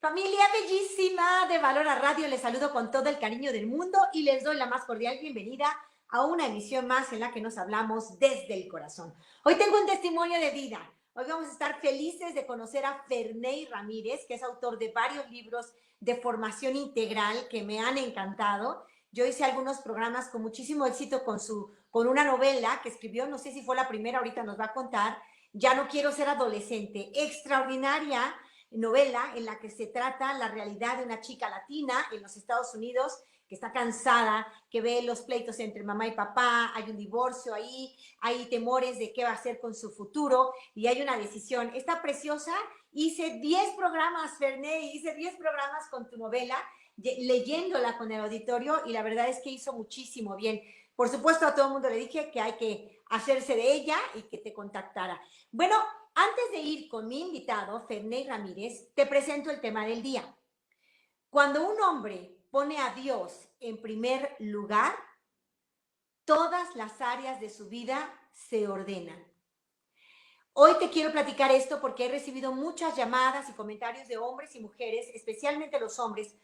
Familia bellísima de Valor a Radio, les saludo con todo el cariño del mundo y les doy la más cordial bienvenida a una emisión más en la que nos hablamos desde el corazón. Hoy tengo un testimonio de vida. Hoy vamos a estar felices de conocer a Ferney Ramírez, que es autor de varios libros de formación integral que me han encantado. Yo hice algunos programas con muchísimo éxito con una novela que escribió, no sé si fue la primera, ahorita nos va a contar, Ya no quiero ser adolescente, extraordinaria novela en la que se trata la realidad de una chica latina en los Estados Unidos que está cansada, que ve los pleitos entre mamá y papá, hay un divorcio ahí, hay temores de qué va a hacer con su futuro y hay una decisión. Está preciosa, hice 10 programas, Ferney, hice 10 programas con tu novela, leyéndola con el auditorio y la verdad es que hizo muchísimo bien. Por supuesto, a todo el mundo le dije que hay que hacerse de ella y que te contactara. Bueno, antes de ir con mi invitado, Ferney Ramírez, te presento el tema del día. Cuando un hombre pone a Dios en primer lugar, todas las áreas de su vida se ordenan. Hoy te quiero platicar esto porque he recibido muchas llamadas y comentarios de hombres y mujeres, especialmente los hombres,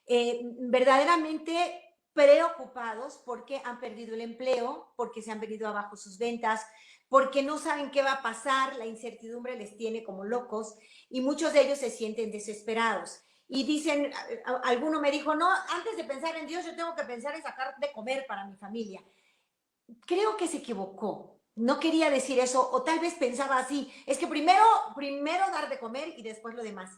verdaderamente preocupados porque han perdido el empleo, porque se han venido abajo sus ventas, porque no saben qué va a pasar, la incertidumbre les tiene como locos y muchos de ellos se sienten desesperados. Y dicen, alguno me dijo, no, antes de pensar en Dios, yo tengo que pensar en sacar de comer para mi familia. Creo que se equivocó. No quería decir eso, o tal vez pensaba así, es que primero dar de comer y después lo demás.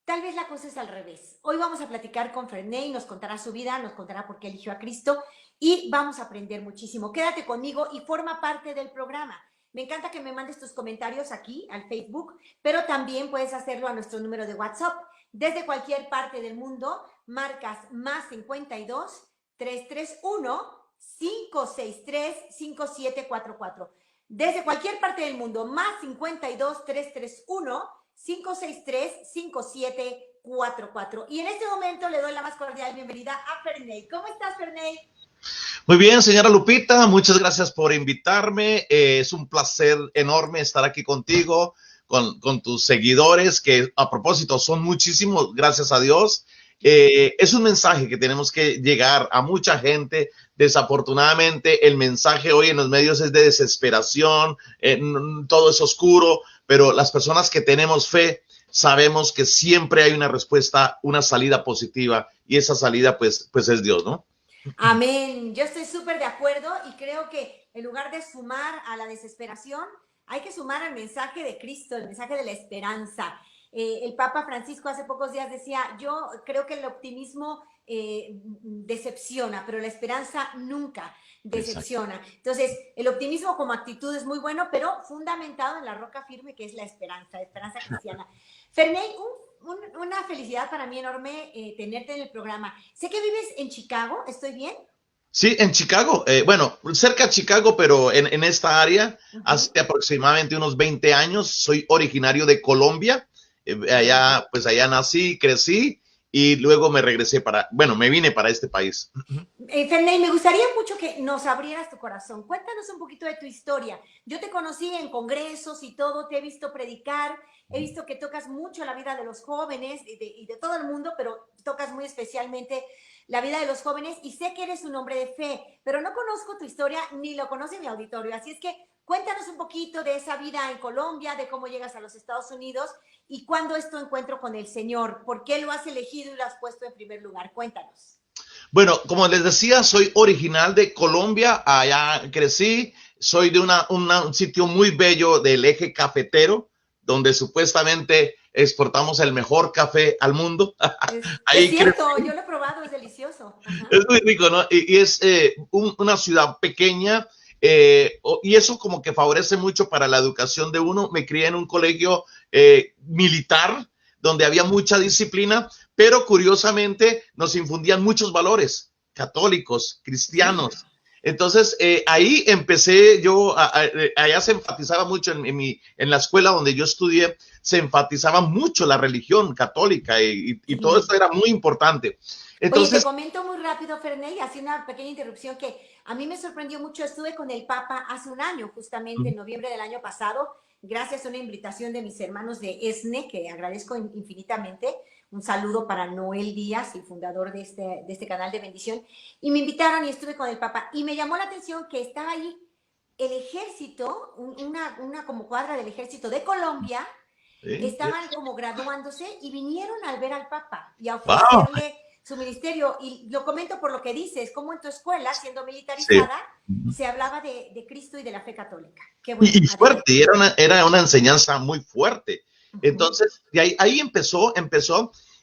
Tal vez la cosa es al revés. Hoy vamos a platicar con Ferney, nos contará su vida, nos contará por qué eligió a Cristo y vamos a aprender muchísimo. Quédate conmigo y forma parte del programa. Me encanta que me mandes tus comentarios aquí al Facebook, pero también puedes hacerlo a nuestro número de WhatsApp. Desde cualquier parte del mundo, marcas más 52 331 563 5744. Desde cualquier parte del mundo, más 52 331 563-5744. Y en este momento le doy la más cordial bienvenida a Ferney. ¿Cómo estás, Ferney? Muy bien, señora Lupita, muchas gracias por invitarme. Es un placer enorme estar aquí contigo, con tus seguidores, que a propósito son muchísimos, gracias a Dios. Es un mensaje que tenemos que llegar a mucha gente. Desafortunadamente, el mensaje hoy en los medios es de desesperación, todo es oscuro, pero las personas que tenemos fe sabemos que siempre hay una respuesta, una salida positiva, y esa salida pues es Dios, ¿no? Amén. Yo estoy súper de acuerdo y creo que en lugar de sumar a la desesperación, hay que sumar al mensaje de Cristo, el mensaje de la esperanza. El Papa Francisco hace pocos días decía, yo creo que el optimismo decepciona, pero la esperanza nunca decepciona. Exacto. Entonces, el optimismo como actitud es muy bueno, pero fundamentado en la roca firme que es la esperanza cristiana. Ferney, una felicidad para mí enorme tenerte en el programa. Sé que vives en Chicago, ¿estoy bien? Sí, en Chicago, bueno, cerca de Chicago, pero en esta área, hace aproximadamente unos 20 años. Soy originario de Colombia, allá nací, crecí y luego me regresé me vine para este país. Ferney, me gustaría mucho que nos abrieras tu corazón. Cuéntanos un poquito de tu historia. Yo te conocí en congresos y todo, te he visto predicar, he visto que tocas mucho la vida de los jóvenes y de todo el mundo, pero tocas muy especialmente la vida de los jóvenes y sé que eres un hombre de fe, pero no conozco tu historia ni lo conoce mi auditorio. Así es que cuéntanos un poquito de esa vida en Colombia, de cómo llegas a los Estados Unidos y cuándo es tu encuentro con el Señor. ¿Por qué lo has elegido y lo has puesto en primer lugar? Cuéntanos. Bueno, como les decía, soy original de Colombia, allá crecí, soy de un sitio muy bello del eje cafetero, donde supuestamente exportamos el mejor café al mundo. Es cierto, yo lo he probado, es delicioso. Ajá. Es muy rico, ¿no? Y es una ciudad pequeña, y eso como que favorece mucho para la educación de uno. Me crié en un colegio militar, donde había mucha disciplina, pero curiosamente nos infundían muchos valores católicos, cristianos. Entonces, ahí empecé yo, allá se enfatizaba mucho en la escuela donde yo estudié, se enfatizaba mucho la religión católica y todo esto era muy importante. Entonces, oye, te comento muy rápido, Ferney, así una pequeña interrupción que a mí me sorprendió mucho. Estuve con el Papa hace un año, justamente en noviembre del año pasado, gracias a una invitación de mis hermanos de ESNE, que agradezco infinitamente. Un saludo para Noel Díaz, el fundador de este canal de bendición. Y me invitaron y estuve con el Papa. Y me llamó la atención que estaba ahí el ejército, una como cuadra del ejército de Colombia, Sí. estaban como graduándose y vinieron al ver al Papa y a Wow. ofrecerle su ministerio. Y lo comento por lo que dices, como en tu escuela, siendo militarizada, Sí. se hablaba de Cristo y de la fe católica. Qué bueno. Y fuerte, y era una enseñanza muy fuerte. Entonces, de ahí empezó,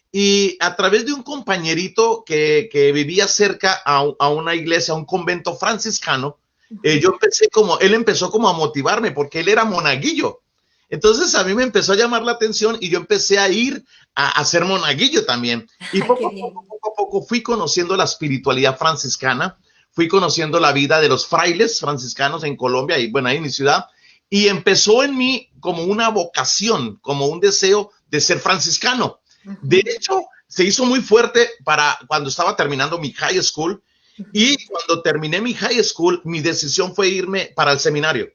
y a través de un compañerito que vivía cerca a una iglesia, a un convento franciscano, él empezó como a motivarme porque él era monaguillo. Entonces a mí me empezó a llamar la atención y yo empecé a ir a ser monaguillo también. Y poco a poco fui conociendo la espiritualidad franciscana, fui conociendo la vida de los frailes franciscanos en Colombia y bueno, ahí en mi ciudad. Y empezó en mí como una vocación, como un deseo de ser franciscano. De hecho, se hizo muy fuerte para cuando estaba terminando mi high school. Y cuando terminé mi high school, mi decisión fue irme para el seminario.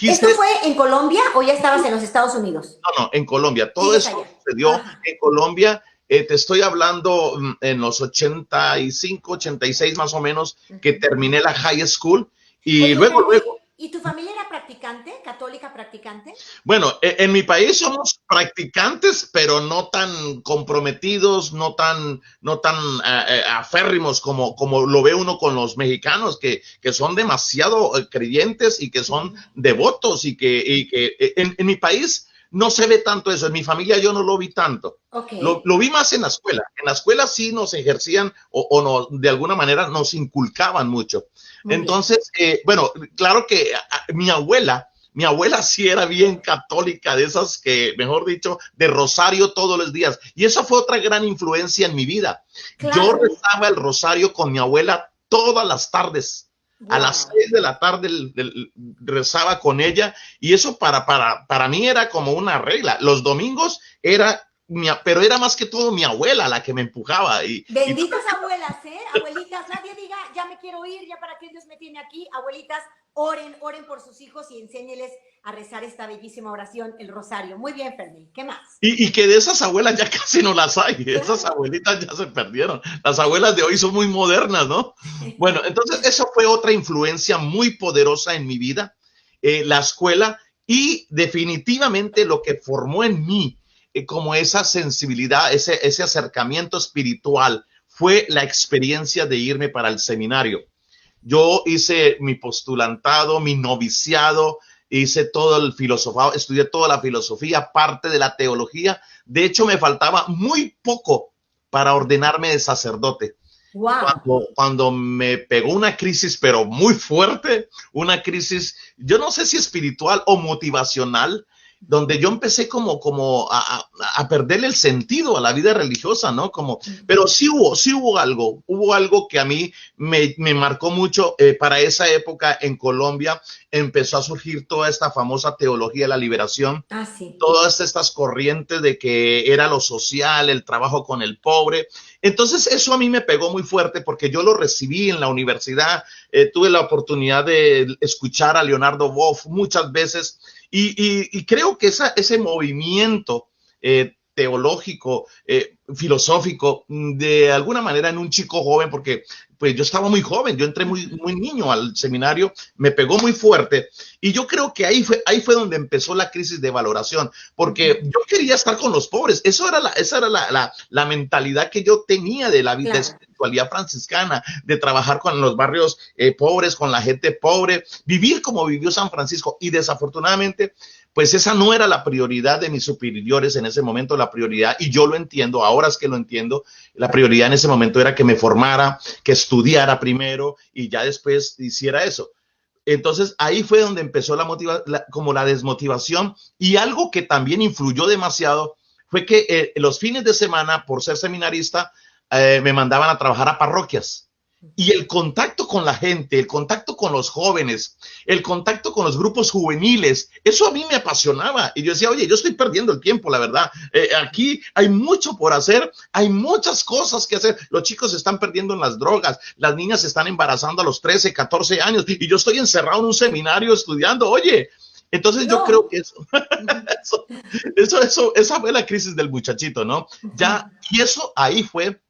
¿Esto fue en Colombia o ya estabas en los Estados Unidos? No, en Colombia. Todo eso sucedió en Colombia. Te estoy hablando en los 85, 86 más o menos, que terminé la high school. Y oye, luego... ¿Y tu familia era practicante, católica practicante? Bueno, en mi país somos practicantes, pero no tan comprometidos, no tan aférrimos como lo ve uno con los mexicanos, que son demasiado creyentes y que son devotos y que en mi país no se ve tanto eso. En mi familia yo no lo vi tanto. Lo vi más en la escuela. En la escuela sí nos ejercían o no, de alguna manera nos inculcaban mucho. Entonces, bueno, claro que mi abuela sí era bien católica, de esas que, mejor dicho, de rosario todos los días. Y esa fue otra gran influencia en mi vida. Claro. Yo rezaba el rosario con mi abuela todas las tardes. Wow. A las 6 de la tarde rezaba con ella y eso para mí era como una regla. Los domingos pero era más que todo mi abuela la que me empujaba. Benditas abuelas, abuelitas, nadie diga, ya me quiero ir, ya para qué Dios me tiene aquí. Abuelitas, oren por sus hijos y enséñeles a rezar esta bellísima oración, el rosario. Muy bien, Fermín, ¿qué más? Y que de esas abuelas ya casi no las hay, esas abuelitas ya se perdieron. Las abuelas de hoy son muy modernas, ¿no? Bueno, entonces eso fue otra influencia muy poderosa en mi vida, la escuela, y definitivamente lo que formó en mí como esa sensibilidad, ese acercamiento espiritual, fue la experiencia de irme para el seminario. Yo hice mi postulantado, mi noviciado, hice todo el filosofado, estudié toda la filosofía, parte de la teología. De hecho, me faltaba muy poco para ordenarme de sacerdote. Wow. Cuando me pegó una crisis, pero muy fuerte, una crisis, yo no sé si espiritual o motivacional, donde yo empecé como a perderle el sentido a la vida religiosa, ¿no? Pero sí hubo algo que a mí me marcó mucho. Para esa época en Colombia empezó a surgir toda esta famosa teología de la liberación, sí. Todas estas corrientes de que era lo social, el trabajo con el pobre. Entonces eso a mí me pegó muy fuerte porque yo lo recibí en la universidad, tuve la oportunidad de escuchar a Leonardo Boff muchas veces. Y creo que ese movimiento teológico, filosófico, de alguna manera en un chico joven, porque pues yo estaba muy joven, yo entré muy niño al seminario, me pegó muy fuerte, y yo creo que ahí fue donde empezó la crisis de valoración, porque yo quería estar con los pobres, esa era la mentalidad que yo tenía de la vida, claro, de espiritualidad franciscana, de trabajar con los barrios pobres, con la gente pobre, vivir como vivió San Francisco, y desafortunadamente pues esa no era la prioridad de mis superiores en ese momento. La prioridad, y yo lo entiendo, ahora es que lo entiendo, la prioridad en ese momento era que me formara, que estudiara primero y ya después hiciera eso. Entonces ahí fue donde empezó como la desmotivación, y algo que también influyó demasiado fue que los fines de semana, por ser seminarista, me mandaban a trabajar a parroquias. Y el contacto con la gente, el contacto con los jóvenes, el contacto con los grupos juveniles, eso a mí me apasionaba. Y yo decía, oye, yo estoy perdiendo el tiempo, la verdad. Aquí hay mucho por hacer, hay muchas cosas que hacer. Los chicos se están perdiendo en las drogas, las niñas se están embarazando a los 13, 14 años, y yo estoy encerrado en un seminario estudiando. Oye, Entonces yo No. creo que Ujú, esa fue la crisis del muchachito, ¿no? ujú. Ya, y eso ahí fue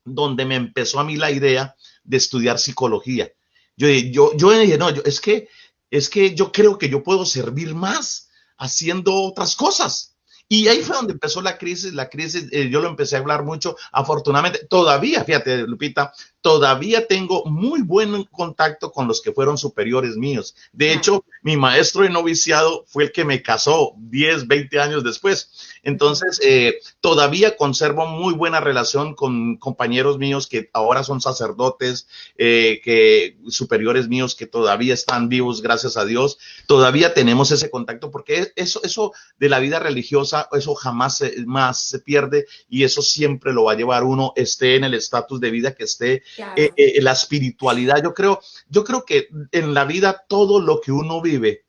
donde me empezó a mí la idea de estudiar psicología. Yo dije, no, es que yo creo que yo puedo servir más haciendo otras cosas. Y ahí fue donde empezó la crisis, yo lo empecé a hablar mucho, afortunadamente, todavía, fíjate, Lupita, todavía tengo muy buen contacto con los que fueron superiores míos. De Claro. hecho, mi maestro de noviciado fue el que me casó 10, 20 años después. Ujú. Entonces, todavía conservo muy buena relación con compañeros míos que ahora son sacerdotes, que superiores míos que todavía están vivos, gracias a Dios. Todavía tenemos ese contacto porque eso de la vida religiosa, eso jamás más se pierde y eso siempre lo va a llevar uno, esté en el estatus de vida que esté, Claro. la espiritualidad. Yo creo que en la vida todo lo que uno vive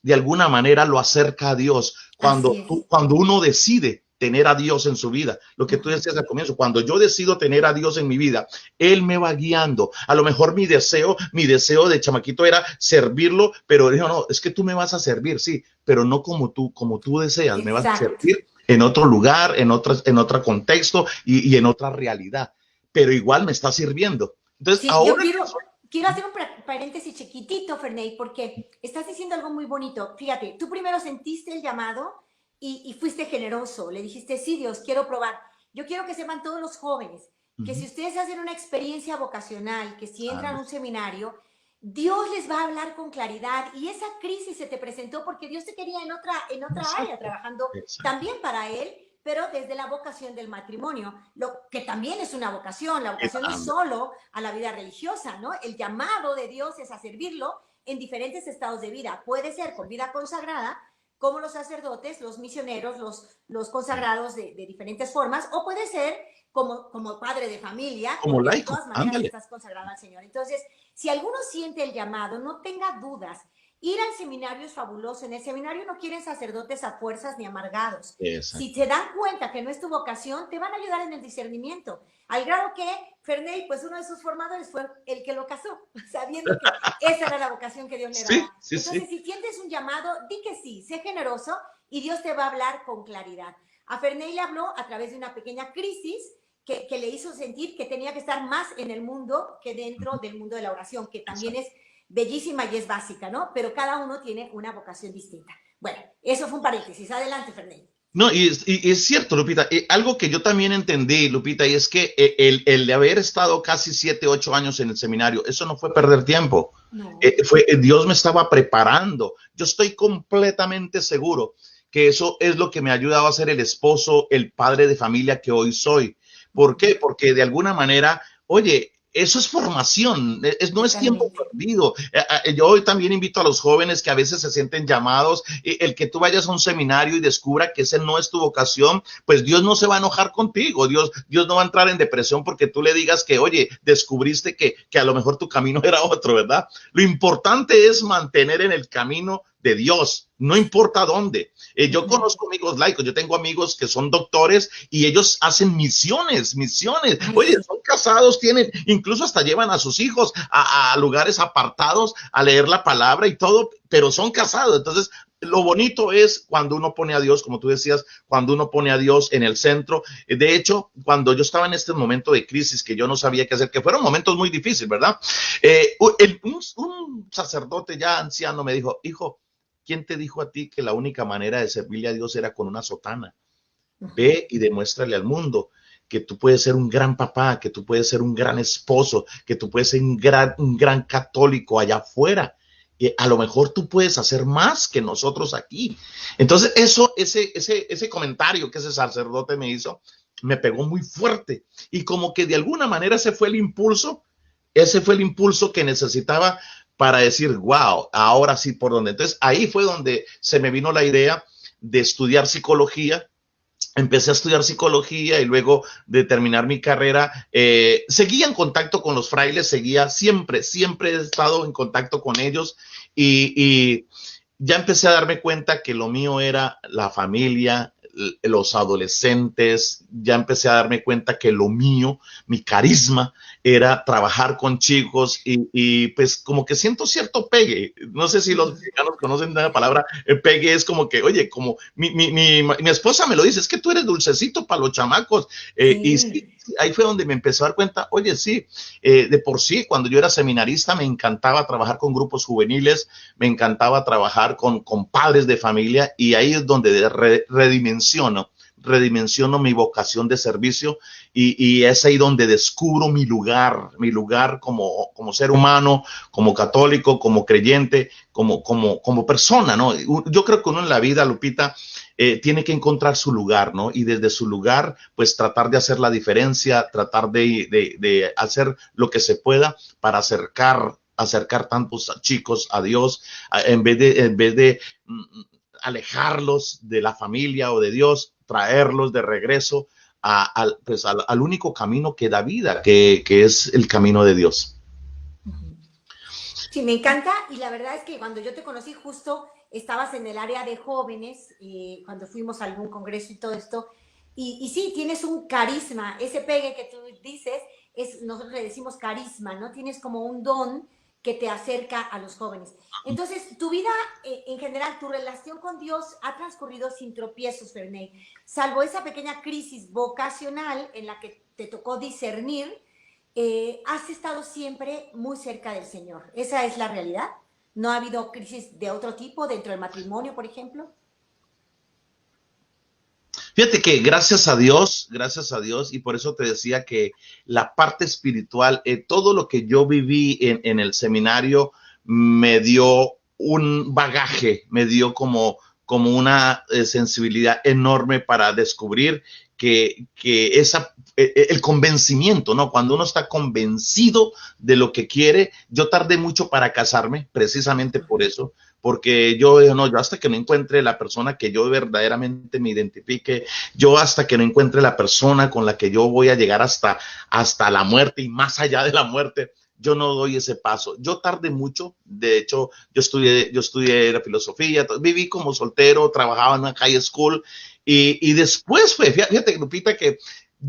de alguna manera lo acerca a Dios. Así es. Cuando uno decide tener a Dios en su vida, lo que tú Ujú. decías al comienzo, cuando yo decido tener a Dios en mi vida, Él me va guiando. A lo mejor mi deseo de chamaquito era servirlo, pero dijo, no, es que tú me vas a servir, sí, pero no como tú deseas, me vas a Exacto. servir en otro lugar, en otro contexto y en otra realidad, pero igual me está sirviendo. Entonces, Sí, yo ahora quiero hacer un paréntesis chiquitito, Ferney, porque estás diciendo algo muy bonito. Fíjate, tú primero sentiste el llamado y fuiste generoso. Le dijiste, sí, Dios, quiero probar. Yo quiero que sepan todos los jóvenes uh que si -huh, ustedes hacen una experiencia vocacional, que si entran a ande, un seminario, Dios les va a hablar con claridad y esa crisis se te presentó porque Dios te quería en otra área, exacto, trabajando exacto. también para Él, pero desde la vocación del matrimonio, lo que también es una vocación. La vocación no es Ande, solo a la vida religiosa, ¿no? El llamado de Dios es a servirlo en diferentes estados de vida. Puede ser con vida consagrada, como los sacerdotes, los misioneros, los consagrados de diferentes formas, o puede ser como padre de familia, como porque de laico, todas maneras ándale. estás consagrado al Señor. Entonces, si alguno siente el llamado, no tenga dudas. Ir al seminario es fabuloso. En el seminario no quieren sacerdotes a fuerzas ni amargados. Si Exacto. se dan cuenta que no es tu vocación, te van a ayudar en el discernimiento. Al grado que Ferney, pues uno de sus formadores fue el que lo casó, sabiendo que esa era la vocación que Dios le Sí, daba. sí, Entonces, sí. si sientes un llamado, di que sí, sé generoso y Dios te va a hablar con claridad. A Ferney le habló a través de una pequeña crisis que le hizo sentir que tenía que estar más en el mundo que dentro del mundo de la oración, que también Exacto. es bellísima y es básica, ¿no? Pero cada uno tiene una vocación distinta. Bueno, eso fue un paréntesis. Adelante, Ferney. No, y es cierto, Lupita. Algo que yo también entendí, Lupita, y es que el de haber estado casi 7, 8 años en el seminario, eso no fue perder tiempo. No. Dios me estaba preparando. Yo estoy completamente seguro que eso es lo que me ha ayudado a ser el esposo, el padre de familia que hoy soy. ¿Por qué? Porque de alguna manera, oye, eso es formación, no es tiempo Totalmente. perdido. Yo hoy también invito a los jóvenes que a veces se sienten llamados, el que tú vayas a un seminario y descubra que ese no es tu vocación, pues Dios no se va a enojar contigo, Dios no va a entrar en depresión porque tú le digas que, oye, descubriste que a lo mejor tu camino era otro, ¿verdad? Lo importante es mantener en el camino de Dios, no importa dónde. Yo conozco amigos laicos, yo tengo amigos que son doctores y ellos hacen misiones. Ay, Oye, sí. son casados, tienen, incluso hasta llevan a sus hijos a lugares apartados a leer la palabra y todo, pero son casados. Entonces, lo bonito es cuando uno pone a Dios, como tú decías, cuando uno pone a Dios en el centro. De hecho, cuando yo estaba en este momento de crisis que yo no sabía qué hacer, que fueron momentos muy difíciles, ¿verdad? Un sacerdote ya anciano me dijo, hijo, ¿quién te dijo a ti que la única manera de servirle a Dios era con una sotana? Ujú. Ve y demuéstrale al mundo que tú puedes ser un gran papá, que tú puedes ser un gran esposo, que tú puedes ser un gran católico allá afuera. Y a lo mejor tú puedes hacer más que nosotros aquí. Entonces, ese comentario que ese sacerdote me hizo, me pegó muy fuerte. Y como que de alguna manera ese fue el impulso que necesitaba para decir, wow, ahora sí por dónde. Entonces, ahí fue donde se me vino la idea de estudiar psicología. Empecé a estudiar psicología y luego de terminar mi carrera, seguía en contacto con los frailes, siempre he estado en contacto con ellos y ya empecé a darme cuenta que lo mío era la familia, los adolescentes, ya empecé a darme cuenta que lo mío, mi carisma, era trabajar con chicos y pues como que siento cierto pegue. No sé si los mexicanos conocen la palabra pegue, es como que, oye, como mi esposa me lo dice, es que tú eres dulcecito para los chamacos. Y sí, ahí fue donde me empezó a dar cuenta, oye, sí, de por sí, cuando yo era seminarista, me encantaba trabajar con grupos juveniles, me encantaba trabajar con padres de familia, y ahí es donde redimensiono mi vocación de servicio, y es ahí donde descubro mi lugar como ser humano, como católico, como creyente, como persona, ¿no? Yo creo que uno en la vida, Lupita, tiene que encontrar su lugar, ¿no? Y desde su lugar, pues tratar de hacer la diferencia, tratar de hacer lo que se pueda para acercar tantos chicos a Dios, en vez de alejarlos de la familia o de Dios, traerlos de regreso al único camino que da vida, que es el camino de Dios. Sí, me encanta, y la verdad es que cuando yo te conocí justo estabas en el área de jóvenes, cuando fuimos a algún congreso y todo esto, y sí, tienes un carisma, ese pegue que tú dices, nosotros le decimos carisma, ¿no? Tienes como un don que te acerca a los jóvenes. Entonces, tu vida, en general, tu relación con Dios ha transcurrido sin tropiezos, Ferney, salvo esa pequeña crisis vocacional en la que te tocó discernir. Has estado siempre muy cerca del Señor. ¿Esa es la realidad? ¿No ha habido crisis de otro tipo dentro del matrimonio, por ejemplo? Fíjate que gracias a Dios, y por eso te decía que la parte espiritual, todo lo que yo viví en el seminario me dio un bagaje, me dio como una sensibilidad enorme para descubrir que el convencimiento, ¿no? Cuando uno está convencido de lo que quiere. Yo tardé mucho para casarme, precisamente por eso, porque yo hasta que no encuentre la persona que yo verdaderamente me identifique, yo hasta que no encuentre la persona con la que yo voy a llegar hasta la muerte y más allá de la muerte, yo no doy ese paso. Yo tardé mucho. De hecho, yo estudié la filosofía, viví como soltero, trabajaba en una high school, y después fíjate, Lupita, que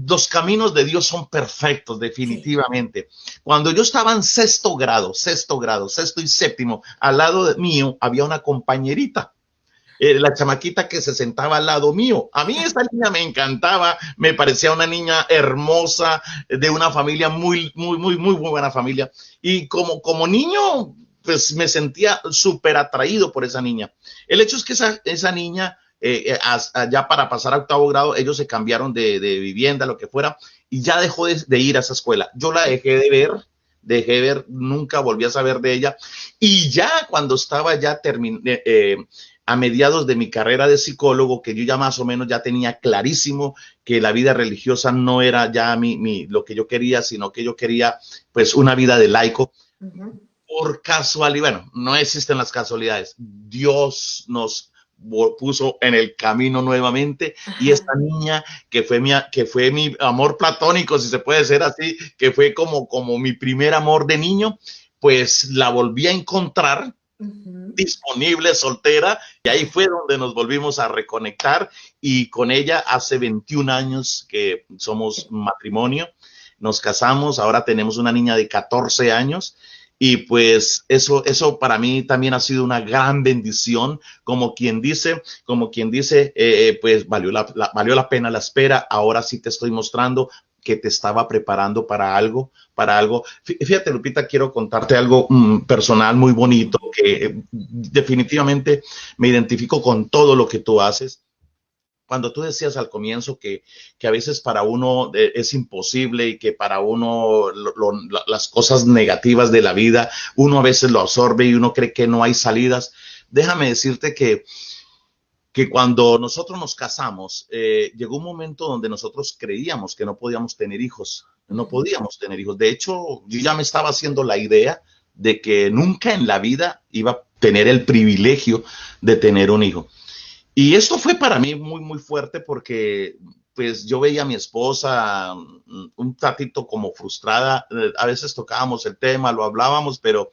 los caminos de Dios son perfectos, definitivamente. Sí. Cuando yo estaba en sexto y séptimo, al lado mío había una compañerita. La chamaquita que se sentaba al lado mío. A mí esta niña me encantaba, me parecía una niña hermosa, de una familia muy buena familia. Y como niño, pues me sentía súper atraído por esa niña. El hecho es que esa niña, ya para pasar a octavo grado, ellos se cambiaron de vivienda, lo que fuera, y ya dejó de ir a esa escuela. Yo la dejé de ver, nunca volví a saber de ella. Y ya cuando estaba ya a mediados de mi carrera de psicólogo, que yo ya más o menos ya tenía clarísimo que la vida religiosa no era ya lo que yo quería, sino que yo quería pues una vida de laico. Por casualidad, bueno, no existen las casualidades. Dios nos puso en el camino nuevamente. Y esta niña que fue mi amor platónico, si se puede decir así, que fue como mi primer amor de niño, pues la volví a encontrar. Disponible, soltera, y ahí fue donde nos volvimos a reconectar, y con ella hace 21 años que somos matrimonio, nos casamos, ahora tenemos una niña de 14 años, y pues eso para mí también ha sido una gran bendición, como quien dice, pues valió la pena la espera. Ahora sí te estoy mostrando que te estaba preparando para algo. Fíjate, Lupita, quiero contarte algo personal muy bonito, que definitivamente me identifico con todo lo que tú haces. Cuando tú decías al comienzo que a veces para uno es imposible, y que para uno las cosas negativas de la vida, uno a veces lo absorbe y uno cree que no hay salidas. Déjame decirte que cuando nosotros nos casamos, llegó un momento donde nosotros creíamos que no podíamos tener hijos. De hecho, yo ya me estaba haciendo la idea de que nunca en la vida iba a tener el privilegio de tener un hijo. Y esto fue para mí muy fuerte, porque pues yo veía a mi esposa un ratito como frustrada. A veces tocábamos el tema, lo hablábamos, pero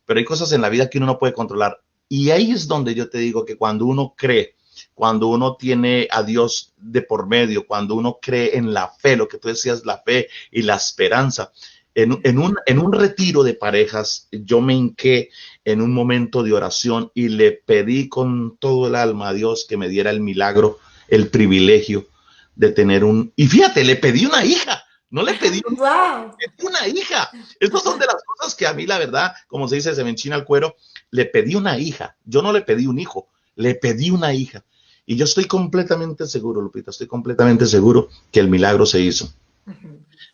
hay cosas en la vida que uno no puede controlar. Y ahí es donde yo te digo que cuando uno cree cuando uno tiene a Dios de por medio, cuando uno cree en la fe, lo que tú decías, la fe y la esperanza. En un retiro de parejas, yo me hinqué en un momento de oración y le pedí con todo el alma a Dios que me diera el milagro, el privilegio de tener y fíjate, le pedí una hija, no le pedí ¡Wow! una hija. Estas son de las cosas que a mí, la verdad, como se dice, se me enchina el cuero. Le pedí una hija. Yo no le pedí un hijo, le pedí una hija. Y yo estoy completamente seguro, Lupita, estoy completamente seguro que el milagro se hizo.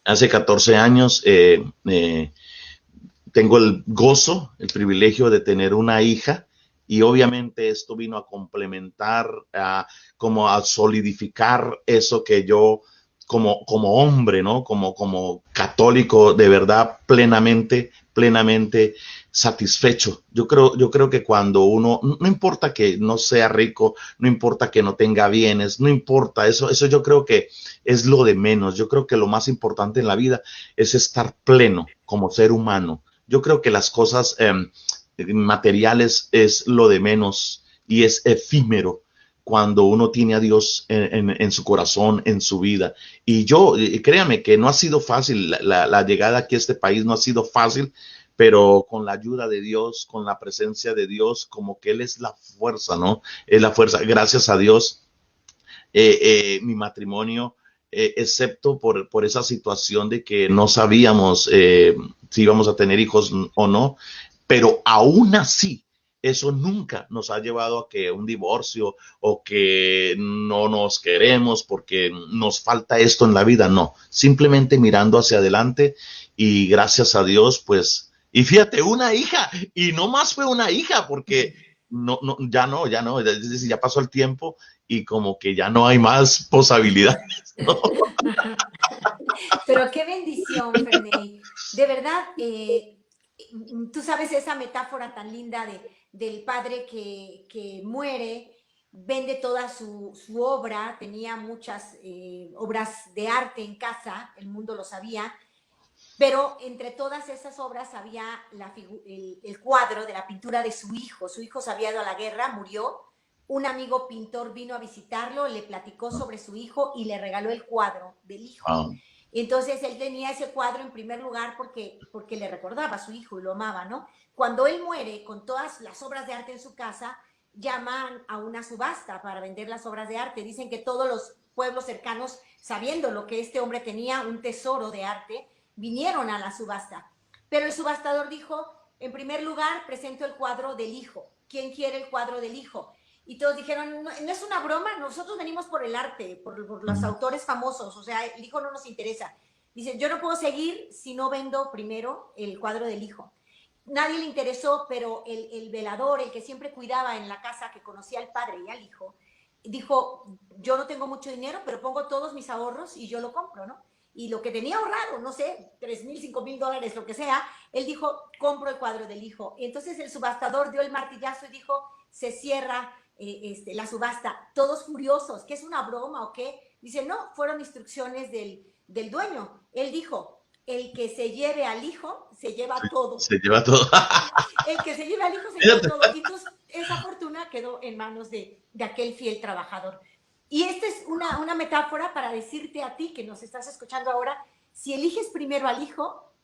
Hace 14 años tengo el gozo, el privilegio de tener una hija y obviamente esto vino a complementar, como a solidificar eso que yo como hombre, ¿no? Como católico, de verdad, plenamente satisfecho. Yo creo que cuando uno, no importa que no sea rico, no importa que no tenga bienes, no importa, eso yo creo que es lo de menos. Yo creo que lo más importante en la vida es estar pleno como ser humano. Yo creo que las cosas materiales es lo de menos y es efímero cuando uno tiene a Dios en su corazón, en su vida. Y yo, créame que no ha sido fácil, la llegada aquí a este país no ha sido fácil, pero con la ayuda de Dios, con la presencia de Dios, como que Él es la fuerza, ¿no? Es la fuerza. Gracias a Dios, mi matrimonio, excepto por esa situación de que no sabíamos si íbamos a tener hijos o no, pero aún así, eso nunca nos ha llevado a que un divorcio o que no nos queremos porque nos falta esto en la vida, no, simplemente mirando hacia adelante y gracias a Dios, pues, y fíjate, una hija, y no más fue una hija, porque ya pasó el tiempo y como que ya no hay más posibilidades, ¿no? Pero qué bendición, Ferney. De verdad, tú sabes esa metáfora tan linda del padre que muere, vende toda su obra, tenía muchas obras de arte en casa, el mundo lo sabía, pero entre todas esas obras había el cuadro de la pintura de su hijo. Su hijo se había ido a la guerra, murió. Un amigo pintor vino a visitarlo, le platicó sobre su hijo y le regaló el cuadro del hijo. Wow. Entonces él tenía ese cuadro en primer lugar porque le recordaba a su hijo y lo amaba, ¿no? Cuando él muere, con todas las obras de arte en su casa, llaman a una subasta para vender las obras de arte. Dicen que todos los pueblos cercanos, sabiendo lo que este hombre tenía, un tesoro de arte, vinieron a la subasta. Pero el subastador dijo, en primer lugar, presento el cuadro del hijo. ¿Quién quiere el cuadro del hijo? Y todos dijeron, no, no es una broma, nosotros venimos por el arte, por los autores famosos, o sea, el hijo no nos interesa. Dice, yo no puedo seguir si no vendo primero el cuadro del hijo. Nadie le interesó, pero el velador, el que siempre cuidaba en la casa, que conocía al padre y al hijo, dijo, yo no tengo mucho dinero, pero pongo todos mis ahorros y yo lo compro, ¿no? Y lo que tenía ahorrado, no sé, $3,000, $5,000, lo que sea, él dijo, compro el cuadro del hijo. Y entonces el subastador dio el martillazo y dijo, se cierra la subasta. Todos furiosos, ¿qué es una broma o qué? Dice, no, fueron instrucciones del dueño. Él dijo, el que se lleve al hijo, se lleva todo. Se lleva todo. El que se lleve al hijo, se lleva todo. Y entonces esa fortuna quedó en manos de aquel fiel trabajador. Y esta es una metáfora para decirte a ti que nos estás escuchando ahora, si eliges primero al hijo,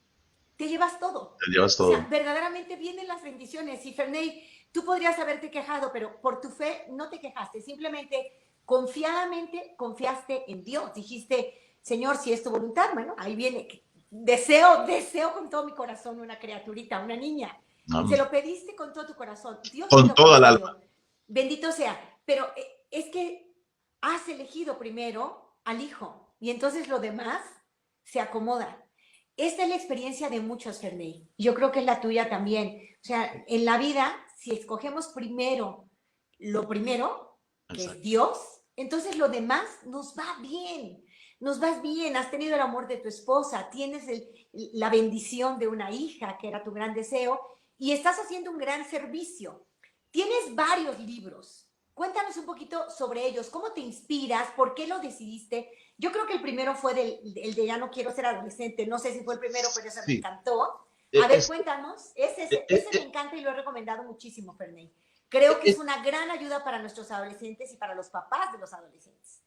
te llevas todo. Te llevas todo. O sea, verdaderamente vienen las bendiciones. Y Ferney, tú podrías haberte quejado, pero por tu fe no te quejaste. Simplemente, confiadamente, confiaste en Dios. Dijiste, Señor, si es tu voluntad, bueno, ahí viene. Deseo con todo mi corazón una criaturita, una niña. Se lo pediste con todo tu corazón. Dios con toda el alma. Bendito sea. Pero es que has elegido primero al hijo y entonces lo demás se acomoda. Esta es la experiencia de muchos, Ferney. Yo creo que es la tuya también. O sea, en la vida, si escogemos primero lo primero, que es Dios, entonces lo demás nos va bien. Nos vas bien, has tenido el amor de tu esposa, tienes la bendición de una hija, que era tu gran deseo, y estás haciendo un gran servicio. Tienes varios libros. Cuéntanos un poquito sobre ellos. ¿Cómo te inspiras? ¿Por qué lo decidiste? Yo creo que el primero fue el de Ya no quiero ser adolescente. No sé si fue el primero, pero ese me encantó. A ver, cuéntanos. Ese me encanta y lo he recomendado muchísimo, Ferney. creo que es una gran ayuda para nuestros adolescentes y para los papás de los adolescentes.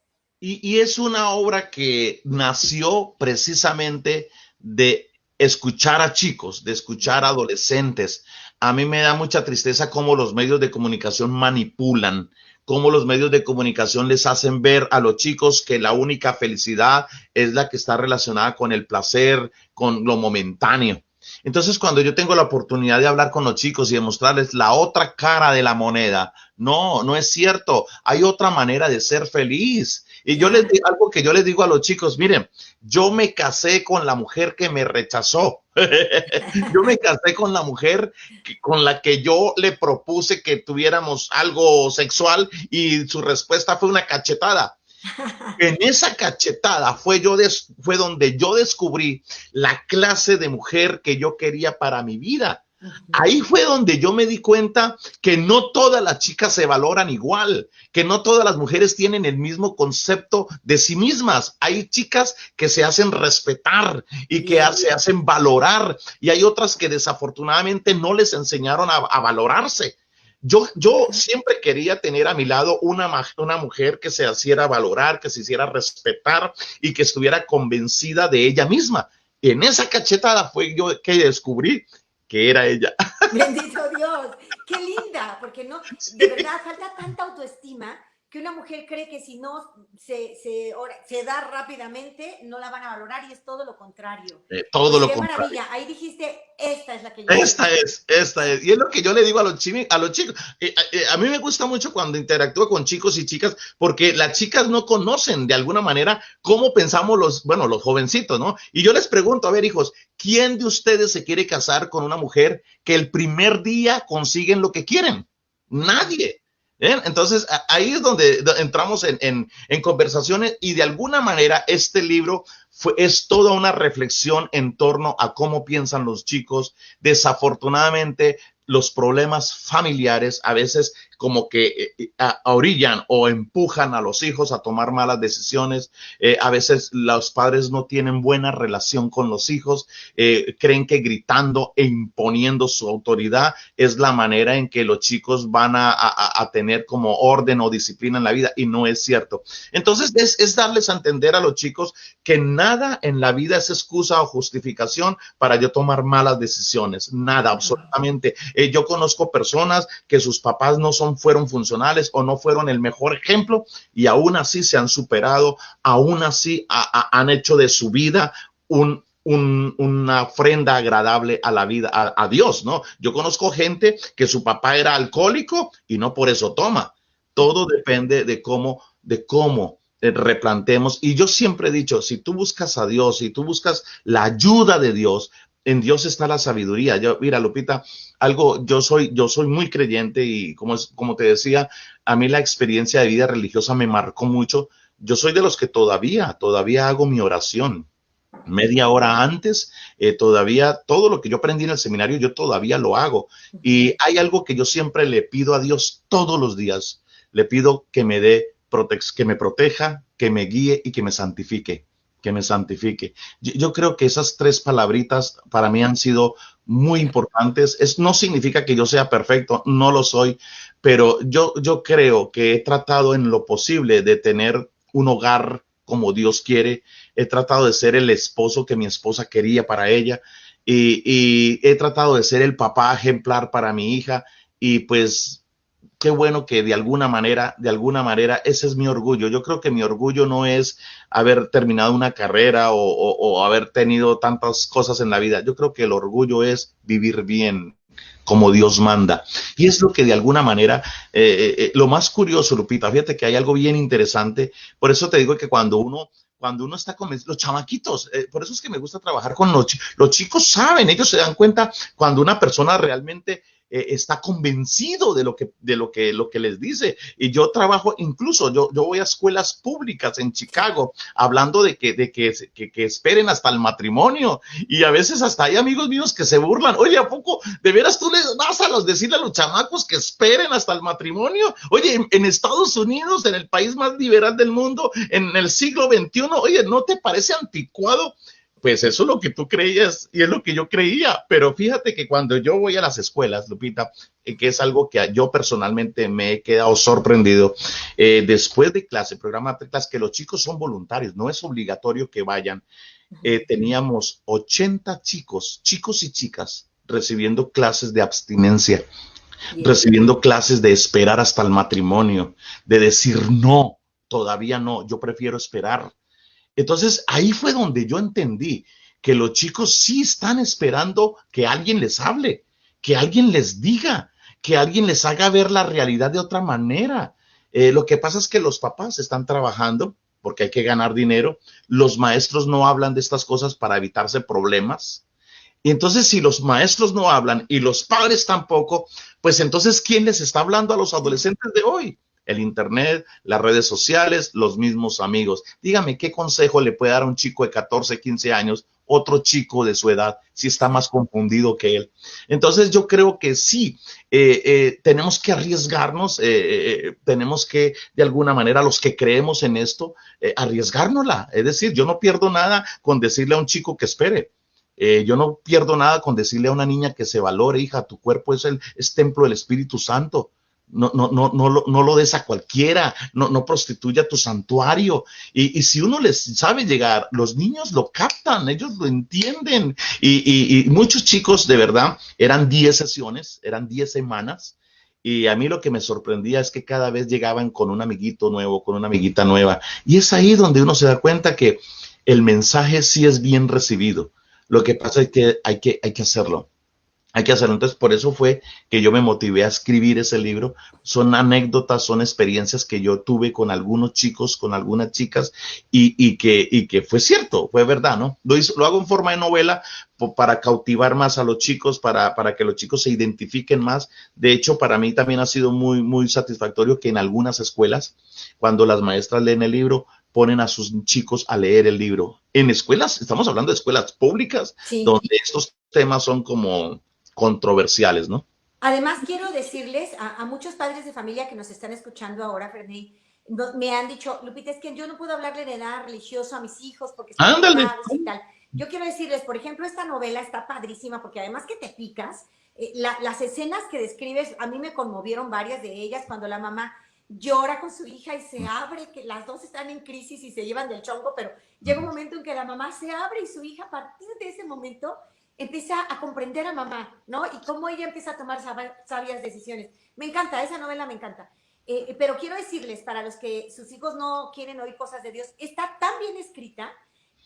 Y es una obra que nació precisamente de escuchar a chicos, de escuchar a adolescentes. A mí me da mucha tristeza cómo los medios de comunicación manipulan, cómo los medios de comunicación les hacen ver a los chicos que la única felicidad es la que está relacionada con el placer, con lo momentáneo. Entonces, cuando yo tengo la oportunidad de hablar con los chicos y de mostrarles la otra cara de la moneda, no, no es cierto. Hay otra manera de ser feliz. Y yo les digo algo que yo les digo a los chicos, miren, yo me casé con la mujer que me rechazó. Yo me casé con la mujer con la que yo le propuse que tuviéramos algo sexual y su respuesta fue una cachetada. En esa cachetada fue donde yo descubrí la clase de mujer que yo quería para mi vida. Ahí fue donde yo me di cuenta que no todas las chicas se valoran igual, que no todas las mujeres tienen el mismo concepto de sí mismas. Hay chicas que se hacen respetar y que se hacen valorar, y hay otras que desafortunadamente no les enseñaron a valorarse. Yo siempre quería tener a mi lado una mujer que se hiciera valorar, que se hiciera respetar y que estuviera convencida de ella misma. En esa cachetada fue yo que descubrí que era ella. Bendito Dios, qué linda, porque no, de verdad falta tanta autoestima que una mujer cree que si no se da rápidamente no la van a valorar, y es todo lo contrario. Todo lo qué contrario. Maravilla, ahí dijiste, esta es la que yo Esta es. Y es lo que yo le digo a los chicos. A mí me gusta mucho cuando interactúo con chicos y chicas, porque las chicas no conocen de alguna manera cómo pensamos los jovencitos, ¿no? Y yo les pregunto, a ver, hijos, ¿quién de ustedes se quiere casar con una mujer que el primer día consiguen lo que quieren? Nadie. Entonces, ahí es donde entramos en conversaciones, y de alguna manera este libro es toda una reflexión en torno a cómo piensan los chicos. Desafortunadamente, los problemas familiares a veces como que orillan o empujan a los hijos a tomar malas decisiones. A veces los padres no tienen buena relación con los hijos, creen que gritando e imponiendo su autoridad es la manera en que los chicos van a tener como orden o disciplina en la vida, y no es cierto. Entonces es darles a entender a los chicos que nada en la vida es excusa o justificación para yo tomar malas decisiones, nada, absolutamente. Yo conozco personas que sus papás no fueron funcionales o no fueron el mejor ejemplo, y aún así se han superado, aún así han hecho de su vida una ofrenda agradable a la vida, a Dios, ¿no? Yo conozco gente que su papá era alcohólico y no por eso toma. Todo depende de cómo replantemos. Y yo siempre he dicho, si tú buscas a Dios, si tú buscas la ayuda de Dios, en Dios está la sabiduría. Mira, Lupita, yo soy muy creyente, y como te decía, a mí la experiencia de vida religiosa me marcó mucho. Yo soy de los que todavía hago mi oración media hora antes, todavía todo lo que yo aprendí en el seminario, yo todavía lo hago. Y hay algo que yo siempre le pido a Dios todos los días. Le pido que me que me proteja, que me guíe y que me santifique. Yo creo que esas tres palabritas para mí han sido muy importantes. No significa que yo sea perfecto, no lo soy, pero yo creo que he tratado en lo posible de tener un hogar como Dios quiere. He tratado de ser el esposo que mi esposa quería para ella, y he tratado de ser el papá ejemplar para mi hija, y pues qué bueno que de alguna manera, ese es mi orgullo. Yo creo que mi orgullo no es haber terminado una carrera o haber tenido tantas cosas en la vida. Yo creo que el orgullo es vivir bien, como Dios manda. Y es lo que de alguna manera, lo más curioso, Lupita, fíjate que hay algo bien interesante. Por eso te digo que cuando uno está con los chamaquitos, por eso es que me gusta trabajar con los chicos. Saben, ellos se dan cuenta cuando una persona realmente está convencido de lo que les dice. Y yo trabajo, incluso yo voy a escuelas públicas en Chicago hablando de que esperen hasta el matrimonio, y a veces hasta hay amigos míos que se burlan. Oye, ¿a poco de veras tú les vas a decirle a los chamacos que esperen hasta el matrimonio? Oye, en Estados Unidos, en el país más liberal del mundo, en el siglo XXI, oye, ¿no te parece anticuado Pues eso es lo que tú creías y es lo que yo creía, pero fíjate que cuando yo voy a las escuelas, Lupita, que es algo que yo personalmente me he quedado sorprendido, después de clase, programa de clase, que los chicos son voluntarios, no es obligatorio que vayan. Teníamos 80 chicos, chicos y chicas, recibiendo clases de abstinencia, Bien. recibiendo clases de esperar hasta el matrimonio, de decir no, todavía no, yo prefiero esperar. Entonces ahí fue donde yo entendí que los chicos sí están esperando que alguien les hable, que alguien les diga, que alguien les haga ver la realidad de otra manera. Lo que pasa es que los papás están trabajando porque hay que ganar dinero, los maestros no hablan de estas cosas para evitarse problemas. Y entonces si los maestros no hablan y los padres tampoco, pues entonces ¿quién les está hablando a los adolescentes de hoy? El internet, las redes sociales, los mismos amigos. Dígame, ¿qué consejo le puede dar a un chico de 14, 15 años, otro chico de su edad, si está más confundido que él? Entonces yo creo que sí, tenemos que arriesgarnos, tenemos que, de alguna manera, los que creemos en esto, arriesgárnosla. Es decir, yo no pierdo nada con decirle a un chico que espere. Yo no pierdo nada con decirle a una niña que se valore, hija, tu cuerpo es templo del Espíritu Santo. No lo des a cualquiera, no prostituya tu santuario. Y si uno les sabe llegar, los niños lo captan, ellos lo entienden. Y muchos chicos, de verdad, eran 10 sesiones, eran 10 semanas. Y a mí lo que me sorprendía es que cada vez llegaban con un amiguito nuevo, con una amiguita nueva. Y es ahí donde uno se da cuenta que el mensaje sí es bien recibido. Lo que pasa es que hay que hacerlo. Hay que hacerlo. Entonces, por eso fue que yo me motivé a escribir ese libro. Son anécdotas, son experiencias que yo tuve con algunos chicos, con algunas chicas, y que fue cierto, fue verdad, ¿no? Lo hago en forma de novela para cautivar más a los chicos, para que los chicos se identifiquen más. De hecho, para mí también ha sido muy satisfactorio que en algunas escuelas, cuando las maestras leen el libro, ponen a sus chicos a leer el libro. En escuelas, estamos hablando de escuelas públicas, Sí. donde estos temas son como controversiales, ¿no? Además, quiero decirles a muchos padres de familia que nos están escuchando ahora, Ferney, me han dicho, Lupita, es que yo no puedo hablarle de nada religioso a mis hijos porque están Ándale. ocupados y tal. Yo quiero decirles, por ejemplo, esta novela está padrísima porque además que te picas, las escenas que describes, a mí me conmovieron varias de ellas cuando la mamá llora con su hija y se abre, que las dos están en crisis y se llevan del chongo, pero llega un momento en que la mamá se abre y su hija a partir de ese momento empieza a comprender a mamá, ¿no? Y cómo ella empieza a tomar sabias decisiones. Me encanta, esa novela me encanta. Pero quiero decirles, para los que sus hijos no quieren oír cosas de Dios, está tan bien escrita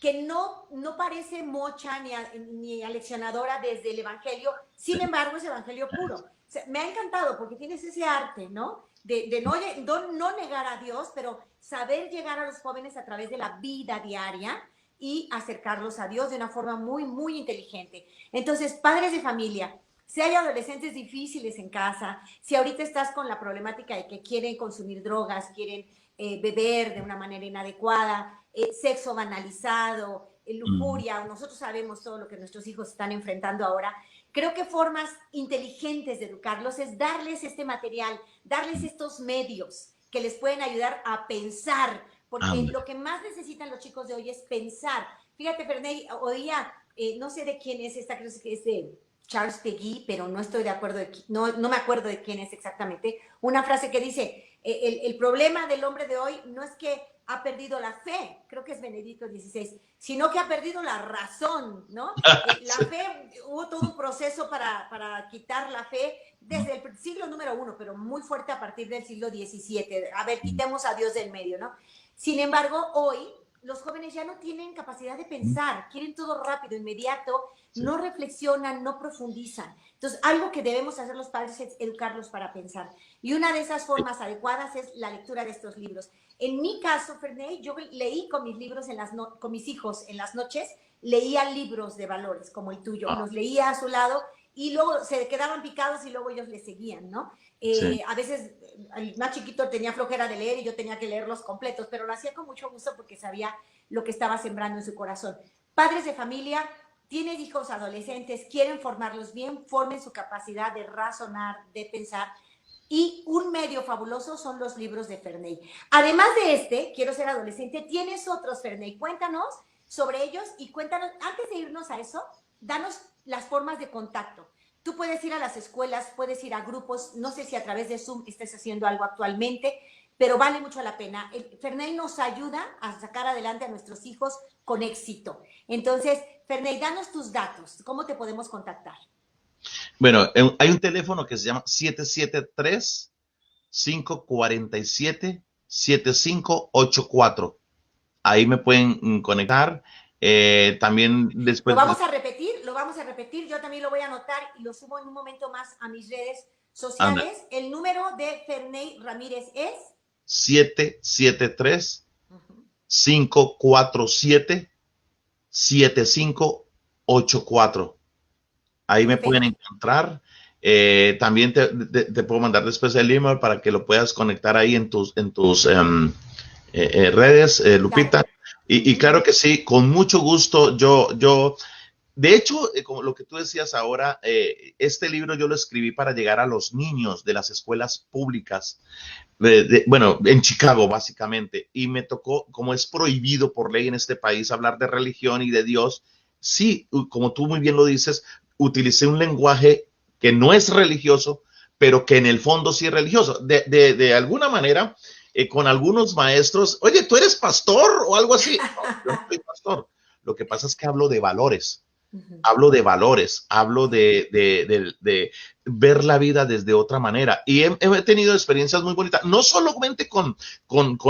que no parece mocha ni aleccionadora desde el Evangelio, sin embargo es Evangelio puro. O sea, me ha encantado porque tienes ese arte, ¿no? De no negar a Dios, pero saber llegar a los jóvenes a través de la vida diaria y acercarlos a Dios de una forma muy inteligente. Entonces, padres de familia, si hay adolescentes difíciles en casa, si ahorita estás con la problemática de que quieren consumir drogas, quieren beber de una manera inadecuada, sexo banalizado, lujuria, nosotros sabemos todo lo que nuestros hijos están enfrentando ahora. Creo que formas inteligentes de educarlos es darles este material, darles estos medios que les pueden ayudar a pensar, porque Ándale. lo que más necesitan los chicos de hoy es pensar. Fíjate, Ferney, oía, no sé de quién es esta, creo que es de Charles Peguy, pero no estoy de acuerdo, no me acuerdo de quién es exactamente, una frase que dice, el problema del hombre de hoy no es que ha perdido la fe, creo que es Benedicto XVI, sino que ha perdido la razón, ¿no? La fe, hubo todo un proceso para quitar la fe desde el siglo número 1, pero muy fuerte a partir del siglo XVII. A ver, quitemos a Dios del medio, ¿no? Sin embargo, hoy los jóvenes ya no tienen capacidad de pensar, quieren todo rápido, inmediato, Sí. no reflexionan, no profundizan. Entonces, algo que debemos hacer los padres es educarlos para pensar. Y una de esas formas adecuadas es la lectura de estos libros. En mi caso, Ferney, yo leí con mis libros con mis hijos en las noches, leía libros de valores como el tuyo, Ah, los leía a su lado y luego se quedaban picados y luego ellos le seguían, ¿no? sí. A veces el más chiquito tenía flojera de leer y yo tenía que leerlos completos, pero lo hacía con mucho gusto porque sabía lo que estaba sembrando en su corazón. Padres de familia, tienen hijos adolescentes, quieren formarlos bien, formen su capacidad de razonar, de pensar. Y un medio fabuloso son los libros de Ferney. Además de este, Quiero ser adolescente, tienes otros, Ferney. Cuéntanos sobre ellos y cuéntanos, antes de irnos a eso, danos las formas de contacto. Tú puedes ir a las escuelas, puedes ir a grupos, no sé si a través de Zoom estés haciendo algo actualmente, pero vale mucho la pena. Ferney nos ayuda a sacar adelante a nuestros hijos con éxito. Entonces, Ferney, danos tus datos. ¿Cómo te podemos contactar? Bueno, hay un teléfono que se llama 773-547-7584. Ahí me pueden conectar. También Lo después... vamos a repetir, lo vamos a repetir. Yo también lo voy a anotar y lo subo en un momento más a mis redes sociales. Anda. El número de Ferney Ramírez es 773-547-7584. Ahí me pueden encontrar. También te puedo mandar después el email para que lo puedas conectar ahí en tus redes, Lupita. Claro. Y claro que sí, con mucho gusto. De hecho, como lo que tú decías ahora, este libro yo lo escribí para llegar a los niños de las escuelas públicas, bueno, en Chicago básicamente, y me tocó, como es prohibido por ley en este país hablar de religión y de Dios, sí, como tú muy bien lo dices, utilicé un lenguaje que no es religioso, pero que en el fondo sí es religioso. De alguna manera, con algunos maestros, oye, ¿tú eres pastor o algo así? No, yo no soy pastor. Lo que pasa es que hablo de valores. Hablo de valores, hablo de ver la vida desde otra manera. Y he tenido experiencias muy bonitas, no solamente con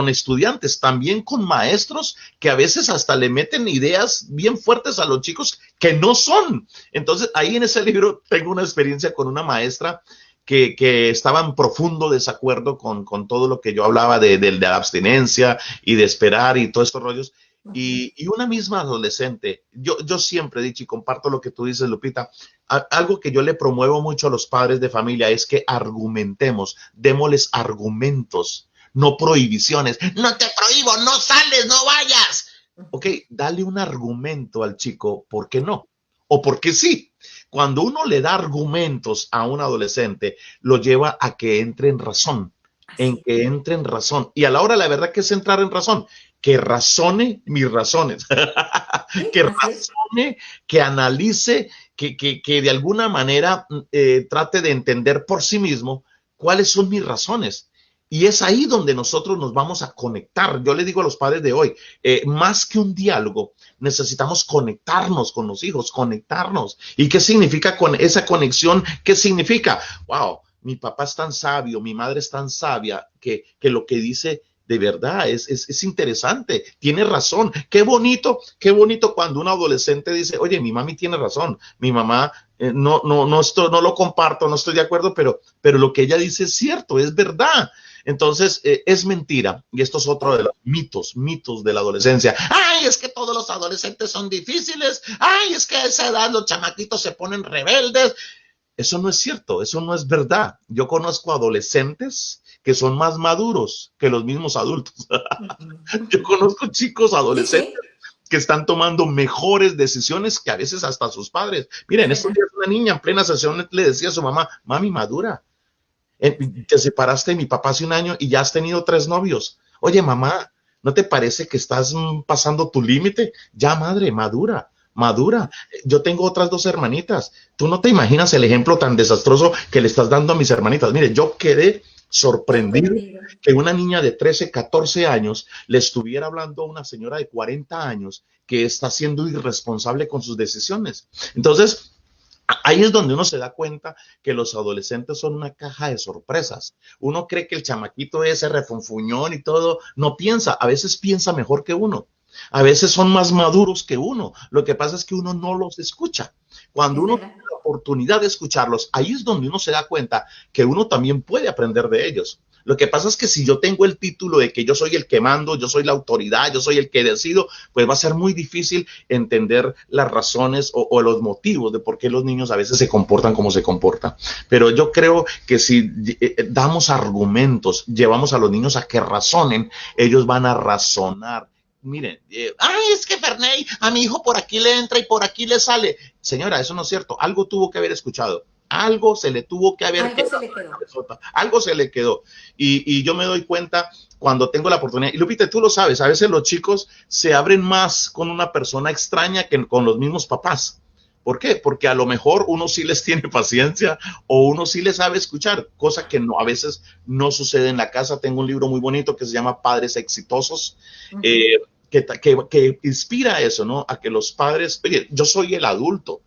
estudiantes, también con maestros que a veces hasta le meten ideas bien fuertes a los chicos que no son. Entonces, ahí en ese libro tengo una experiencia con una maestra que estaba en profundo desacuerdo con todo lo que yo hablaba de la abstinencia y de esperar y todos estos rollos. Y una misma adolescente, yo siempre he dicho y comparto lo que tú dices, Lupita, algo que yo le promuevo mucho a los padres de familia es que argumentemos, démosles argumentos, no prohibiciones. No te prohíbo, no sales, no vayas. Ok, dale un argumento al chico, ¿por qué no? O por qué sí. Cuando uno le da argumentos a un adolescente, lo lleva a que entre en razón, que entre en razón. Y a la hora, la verdad, que es entrar en razón. Que razone mis razones, que razone, que analice, que de alguna manera trate de entender por sí mismo cuáles son mis razones. Y es ahí donde nosotros nos vamos a conectar. Yo le digo a los padres de hoy, más que un diálogo, necesitamos conectarnos con los hijos, conectarnos. ¿Y qué significa con esa conexión? ¿Qué significa? Wow, mi papá es tan sabio, mi madre es tan sabia que lo que dice de verdad es interesante, tiene razón. Qué bonito cuando un adolescente dice, oye, mi mami tiene razón, mi mamá no lo comparto, no estoy de acuerdo, pero lo que ella dice es cierto, es verdad. Entonces, es mentira. Y esto es otro de los mitos de la adolescencia. Ay, es que todos los adolescentes son difíciles. Ay, es que a esa edad los chamaquitos se ponen rebeldes. Eso no es cierto, eso no es verdad. Yo conozco adolescentes que son más maduros que los mismos adultos. Yo conozco chicos adolescentes que están tomando mejores decisiones que a veces hasta sus padres. Miren, estos días una niña en plena sesión le decía a su mamá, mami, madura. Te separaste de mi papá hace un año y ya has tenido 3 novios. Oye, mamá, ¿no te parece que estás pasando tu límite? Ya, madre, madura. Yo tengo otras 2 hermanitas. Tú no te imaginas el ejemplo tan desastroso que le estás dando a mis hermanitas. Mire, yo quedé sorprendido que una niña de 13, 14 años le estuviera hablando a una señora de 40 años que está siendo irresponsable con sus decisiones. Entonces, ahí es donde uno se da cuenta que los adolescentes son una caja de sorpresas. Uno cree que el chamaquito ese refunfuñón y todo, no piensa, a veces piensa mejor que uno. A veces son más maduros que uno. Lo que pasa es que uno no los escucha. Cuando uno tiene la oportunidad de escucharlos, ahí es donde uno se da cuenta que uno también puede aprender de ellos. Lo que pasa es que si yo tengo el título de que yo soy el que mando, yo soy la autoridad, yo soy el que decido, pues va a ser muy difícil entender las razones o los motivos de por qué los niños a veces se comportan como se comportan. Pero yo creo que si damos argumentos, llevamos a los niños a que razonen, ellos van a razonar. Miren, ay, es que Ferney, a mi hijo por aquí le entra y por aquí le sale. Señora, eso no es cierto. Algo tuvo que haber escuchado. algo se le tuvo que haber Algo se quedado, le quedó. algo se le quedó. Y yo me doy cuenta cuando tengo la oportunidad, y Lupita, tú lo sabes, a veces los chicos se abren más con una persona extraña que con los mismos papás. ¿Por qué? Porque a lo mejor uno sí les tiene paciencia o uno sí les sabe escuchar, cosa que no, a veces no sucede en la casa. Tengo un libro muy bonito que se llama Padres Exitosos, eh, que inspira eso, ¿no? A que los padres, oye, yo soy el adulto,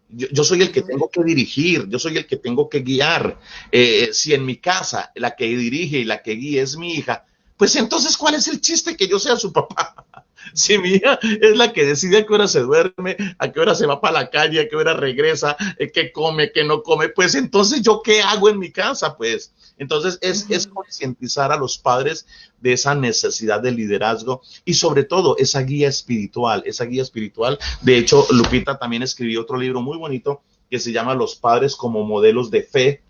yo soy el que tengo que dirigir, yo soy el que tengo que guiar. Si en mi casa la que dirige y la que guía es mi hija, pues entonces, ¿cuál es el chiste que yo sea su papá? Si mi hija es la que decide a qué hora se duerme, a qué hora se va para la calle, a qué hora regresa, qué come, qué no come, pues entonces yo qué hago en mi casa, pues. Entonces es concientizar a los padres de esa necesidad de liderazgo y sobre todo esa guía espiritual, esa guía espiritual. De hecho, Lupita también escribió otro libro muy bonito que se llama Los padres como modelos de fe.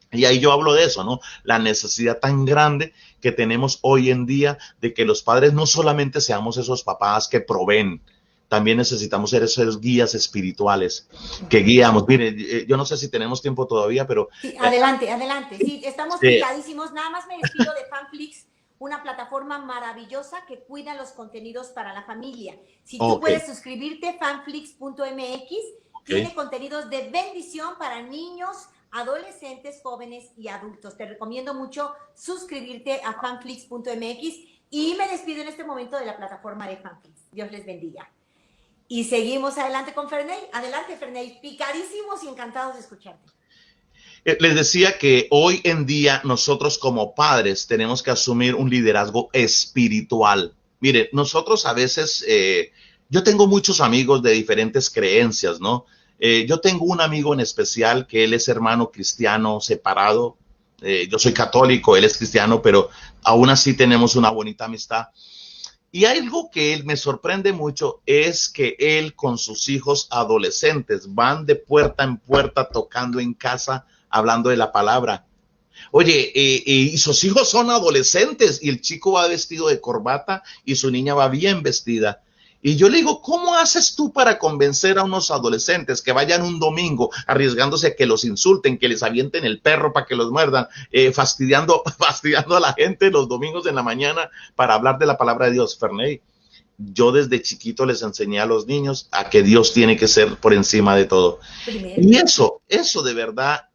Y ahí yo hablo de eso, ¿no? La necesidad tan grande que tenemos hoy en día de que los padres no solamente seamos esos papás que proveen, también necesitamos ser esos guías espirituales que guiamos. Mire, yo no sé si tenemos tiempo todavía, pero... Sí, adelante, adelante. Sí, estamos Eh, picadísimos. Nada más me despido de Fanflix, una plataforma maravillosa que cuida los contenidos para la familia. Si tú ok, puedes suscribirte, fanflix.mx, ok. tiene contenidos de bendición para niños, adolescentes, jóvenes y adultos. Te recomiendo mucho suscribirte a fanflix.mx y me despido en este momento de la plataforma de Fanflix. Dios les bendiga. Y seguimos adelante con Ferney. Adelante, Ferney. Picadísimos y encantados de escucharte. Les decía que hoy en día nosotros como padres tenemos que asumir un liderazgo espiritual. Mire, nosotros a veces, yo tengo muchos amigos de diferentes creencias, ¿no? Yo tengo un amigo en especial que él es hermano cristiano separado. Yo soy católico, él es cristiano, pero aún así tenemos una bonita amistad. Y algo que él me sorprende mucho es que él con sus hijos adolescentes van de puerta en puerta tocando en casa, hablando de la palabra. Oye, y sus hijos son adolescentes y el chico va vestido de corbata y su niña va bien vestida. Y yo le digo, ¿cómo haces tú para convencer a unos adolescentes que vayan un domingo arriesgándose a que los insulten, que les avienten el perro para que los muerdan, fastidiando a la gente los domingos en la mañana para hablar de la palabra de Dios? Ferney, yo desde chiquito les enseñé a los niños a que Dios tiene que ser por encima de todo. Primero. Y eso de verdad,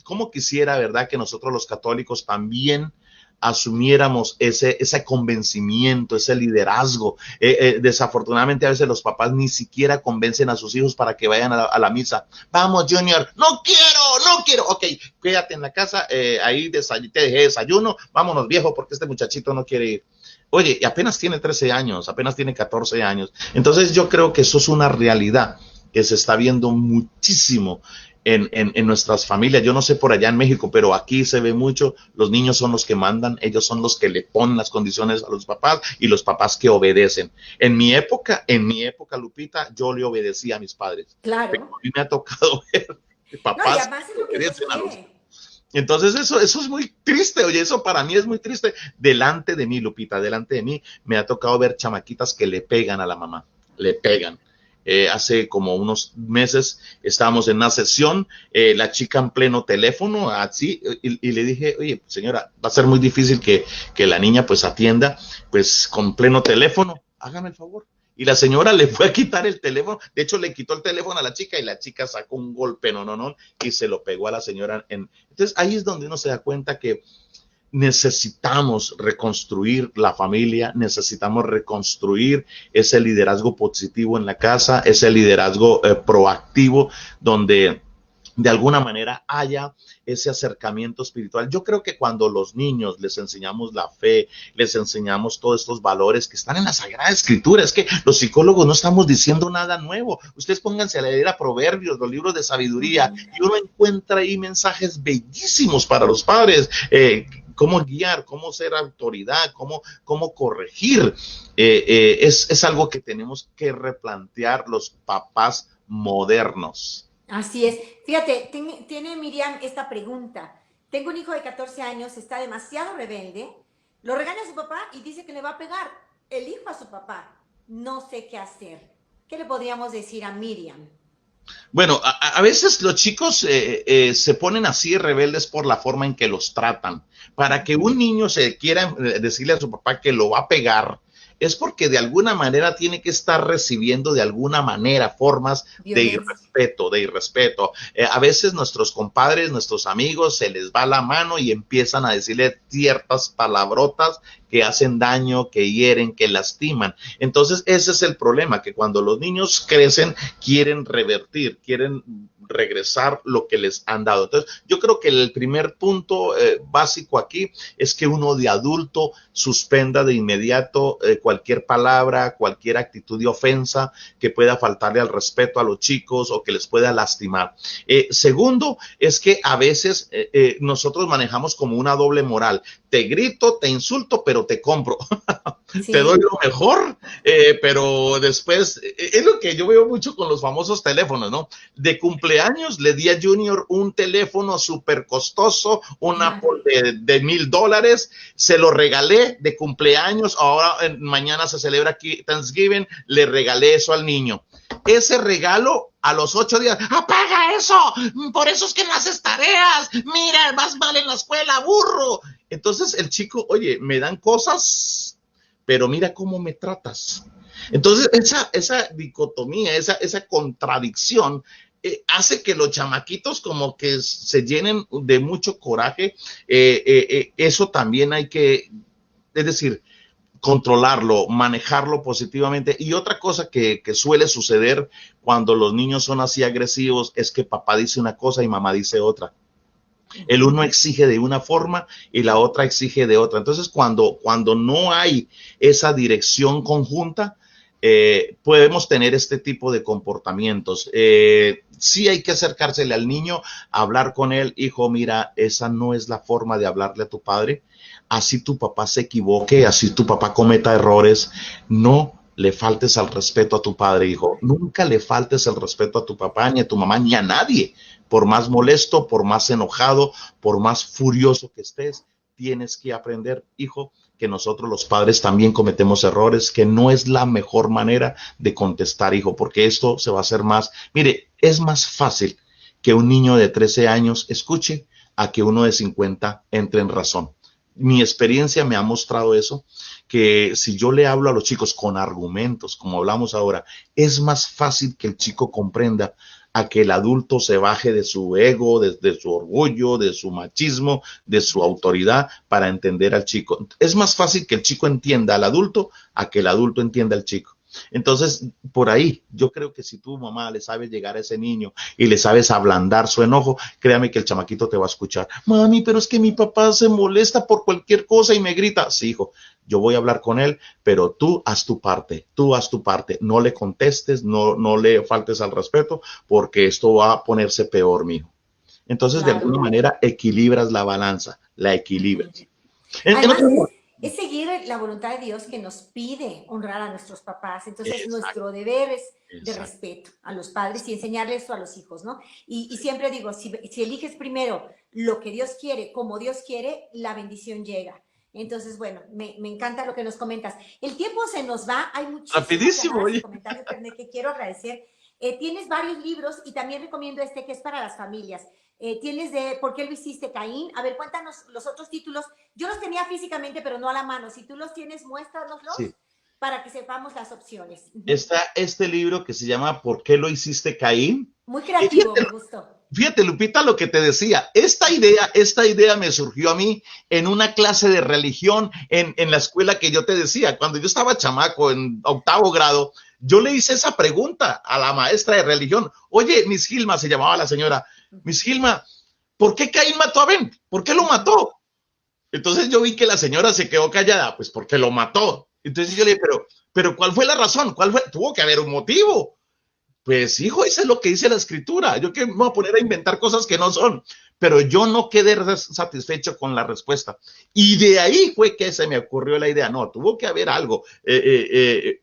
como quisiera, ¿verdad? Que nosotros los católicos también asumiéramos ese convencimiento, ese liderazgo. Desafortunadamente a veces los papás ni siquiera convencen a sus hijos para que vayan a la misa. Vamos, Junior, no quiero. Ok, quédate en la casa, ahí te dejé desayuno, vámonos viejo porque este muchachito no quiere ir. Oye, y apenas tiene 13 años, apenas tiene 14 años. Entonces yo creo que eso es una realidad que se está viendo muchísimo en nuestras familias. Yo no sé por allá en México, pero aquí se ve mucho. Los niños son los que mandan, ellos son los que le ponen las condiciones a los papás y los papás que obedecen. En mi época, Lupita, yo le obedecía a mis padres. Pero Claro. a mí me ha tocado ver No, y papás además es que lo que Dios obedecen a los... quiere. Entonces eso es muy triste, oye, eso para mí es muy triste. Delante de mí, Lupita, delante de mí, me ha tocado ver chamaquitas que le pegan a la mamá, le pegan. Hace como unos meses estábamos en una sesión, la chica en pleno teléfono, así, y le dije, oye, señora, va a ser muy difícil que la niña pues atienda, pues con pleno teléfono, hágame el favor. Y la señora le fue a quitar el teléfono, de hecho le quitó el teléfono a la chica y la chica sacó un golpe, no, y se lo pegó a la señora. Entonces ahí es donde uno se da cuenta que necesitamos reconstruir la familia, necesitamos reconstruir ese liderazgo positivo en la casa, ese liderazgo proactivo donde de alguna manera haya ese acercamiento espiritual. Yo creo que cuando los niños les enseñamos la fe, les enseñamos todos estos valores que están en la Sagrada Escritura, es que los psicólogos no estamos diciendo nada nuevo. Ustedes pónganse a leer a Proverbios, los libros de sabiduría, y uno encuentra ahí mensajes bellísimos para los padres. Cómo guiar, cómo ser autoridad, cómo corregir. Es algo que tenemos que replantear los papás modernos. Así es. Fíjate, tiene Miriam esta pregunta. Tengo un hijo de 14 años, está demasiado rebelde, lo regaña a su papá y dice que le va a pegar el hijo a su papá. No sé qué hacer. ¿Qué le podríamos decir a Miriam? Bueno, a veces los chicos se ponen así rebeldes por la forma en que los tratan. Para que un niño se quiera decirle a su papá que lo va a pegar, es porque de alguna manera tiene que estar recibiendo de alguna manera formas Violencia. de irrespeto. A veces nuestros compadres, nuestros amigos, se les va la mano y empiezan a decirle ciertas palabrotas que hacen daño, que hieren, que lastiman. Entonces ese es el problema, que cuando los niños crecen quieren revertir, quieren regresar lo que les han dado. Entonces, yo creo que el primer punto básico aquí es que uno de adulto suspenda de inmediato cualquier palabra, cualquier actitud de ofensa que pueda faltarle al respeto a los chicos o que les pueda lastimar. Segundo, es que a veces nosotros manejamos como una doble moral. Te grito, te insulto, pero te compro. Te doy Sí. lo mejor, pero después, es lo que yo veo mucho con los famosos teléfonos, ¿no? De cumpleaños le di a Junior un teléfono súper costoso, un Claro. Apple de $1000, se lo regalé de cumpleaños, ahora mañana se celebra aquí Thanksgiving, le regalé eso al niño. Ese regalo a los 8 días, apaga eso, por eso es que no haces tareas, mira, vas mal en la escuela, burro. Entonces el chico, oye, me dan cosas, pero mira cómo me tratas. Entonces esa dicotomía, esa contradicción hace que los chamaquitos como que se llenen de mucho coraje. Eso también hay que, es decir, controlarlo, manejarlo positivamente. Y otra cosa que suele suceder cuando los niños son así agresivos es que papá dice una cosa y mamá dice otra. El uno exige de una forma y la otra exige de otra. Entonces, cuando no hay esa dirección conjunta, podemos tener este tipo de comportamientos. Sí hay que acercársele al niño, hablar con él, hijo, mira, esa no es la forma de hablarle a tu padre. Así tu papá se equivoque, así tu papá cometa errores, no le faltes al respeto a tu padre, hijo. Nunca le faltes el respeto a tu papá, ni a tu mamá, ni a nadie. Por más molesto, por más enojado, por más furioso que estés, tienes que aprender, hijo, que nosotros los padres también cometemos errores, que no es la mejor manera de contestar, hijo, porque esto se va a hacer más. Mire, es más fácil que un niño de 13 años escuche a que uno de 50 entre en razón. Mi experiencia me ha mostrado eso, que si yo le hablo a los chicos con argumentos, como hablamos ahora, es más fácil que el chico comprenda a que el adulto se baje de su ego, de su orgullo, de su machismo, de su autoridad para entender al chico. Es más fácil que el chico entienda al adulto a que el adulto entienda al chico. Entonces, por ahí, yo creo que si tu mamá le sabes llegar a ese niño y le sabes ablandar su enojo, créame que el chamaquito te va a escuchar. Mami, pero es que mi papá se molesta por cualquier cosa y me grita. Sí, hijo, yo voy a hablar con él, pero tú haz tu parte, no le contestes, no le faltes al respeto, porque esto va a ponerse peor, mijo. Entonces, de Claro. alguna manera, equilibras la balanza, la equilibras. Ujú. En Además, otro, es seguir la voluntad de Dios que nos pide honrar a nuestros papás. Entonces, exacto, nuestro deber es de exacto. respeto a los padres y enseñarle esto a los hijos, ¿no? Y siempre digo, si eliges primero lo que Dios quiere, como Dios quiere, la bendición llega. Entonces, bueno, me encanta lo que nos comentas. El tiempo se nos va, hay muchísimas Rapidísimo, llamadas y oye. comentarios, Perne, que quiero agradecer. Tienes varios libros y también recomiendo este que es para las familias. Tienes de ¿Por qué lo hiciste, Caín? A ver, cuéntanos los otros títulos. Yo los tenía físicamente, pero no a la mano. Si tú los tienes, Sí. muéstranoslos para que sepamos las opciones. Está este libro que se llama ¿Por qué lo hiciste, Caín? Muy Y creativo, me gustó. fíjate, Lupita, lo que te decía, esta idea me surgió a mí en una clase de religión en la escuela que yo te decía, cuando yo estaba chamaco en 8º grado, yo le hice esa pregunta a la maestra de religión. Oye, Miss Gilma, se llamaba la señora, Miss Gilma, ¿por qué Caín mató a Abel? ¿Por qué lo mató? Entonces yo vi que la señora se quedó callada, pues porque lo mató. Entonces yo le dije, pero ¿cuál fue la razón? ¿Cuál fue? Tuvo que haber un motivo. Pues hijo, eso es lo que dice la escritura. Yo que me voy a poner a inventar cosas que no son, pero yo no quedé satisfecho con la respuesta. Y de ahí fue que se me ocurrió la idea. No, tuvo que haber algo.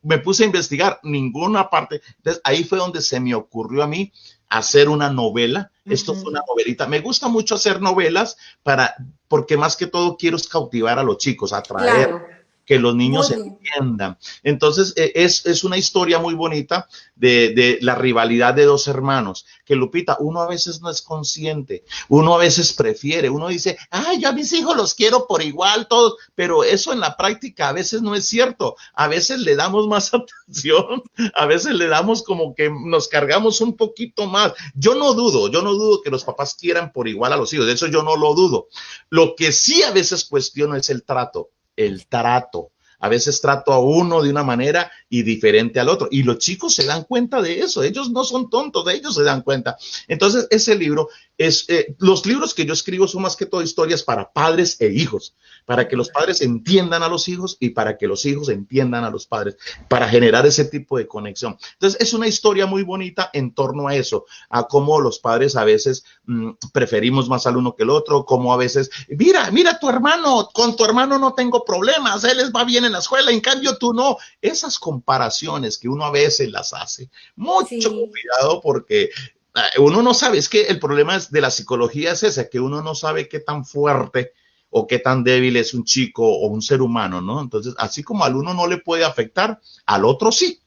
Me puse a investigar ninguna parte. Entonces ahí fue donde se me ocurrió a mí hacer una novela. Esto fue una novelita. Me gusta mucho hacer novelas porque más que todo quiero cautivar a los chicos, atraer. Claro. que los niños Muy bien. entiendan. Entonces, es una historia muy bonita de la rivalidad de dos hermanos, que Lupita, uno a veces no es consciente, uno a veces prefiere, uno dice, ay, yo a mis hijos los quiero por igual todos, pero eso en la práctica a veces no es cierto, a veces le damos más atención, a veces le damos como que nos cargamos un poquito más. Yo no dudo que los papás quieran por igual a los hijos, de eso yo no lo dudo. Lo que sí a veces cuestiono es el trato, el trato. A veces trato a uno de una manera y diferente al otro. Y los chicos se dan cuenta de eso. Ellos no son tontos, ellos se dan cuenta. Entonces, ese libro es, los libros que yo escribo son más que todo historias para padres e hijos, para que los padres entiendan a los hijos y para que los hijos entiendan a los padres, para generar ese tipo de conexión. Entonces, es una historia muy bonita en torno a eso, a cómo los padres a veces preferimos más al uno que el otro, como a veces, mira tu hermano, con tu hermano no tengo problemas, él les va bien en la escuela, en cambio tú no. Esas comparaciones que uno a veces las hace, mucho Sí. cuidado porque uno no sabe, es que el problema de la psicología es ese, que uno no sabe qué tan fuerte o qué tan débil es un chico o un ser humano, ¿no? Entonces, así como al uno no le puede afectar, al otro sí.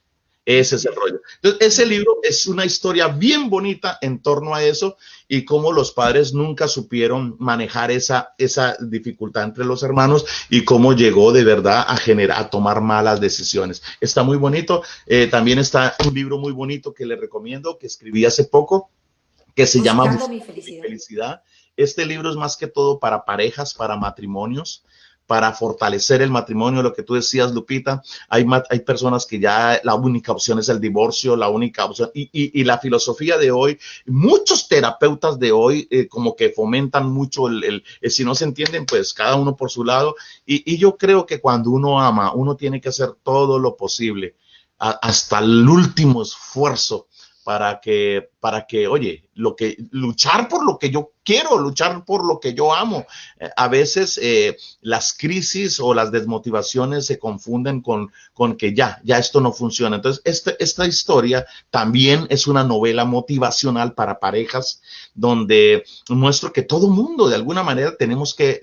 Ese es el rollo. Entonces, ese libro es una historia bien bonita en torno a eso y cómo los padres nunca supieron manejar esa dificultad entre los hermanos y cómo llegó de verdad a tomar malas decisiones. Está muy bonito. También está un libro muy bonito que le recomiendo, que escribí hace poco, que se llama Buscando mi Buscando mi felicidad. felicidad. Este libro es más que todo para parejas, para matrimonios, para fortalecer el matrimonio, lo que tú decías, Lupita. Hay personas que ya la única opción es el divorcio, la única opción, y la filosofía de hoy, muchos terapeutas de hoy como que fomentan mucho si no se entienden, pues cada uno por su lado, y yo creo que cuando uno ama, uno tiene que hacer todo lo posible, hasta el último esfuerzo oye, luchar por lo que yo quiero, luchar por lo que yo amo. A veces las crisis o las desmotivaciones se confunden con que ya esto no funciona. Entonces, esta historia también es una novela motivacional para parejas donde muestro que todo mundo de alguna manera tenemos que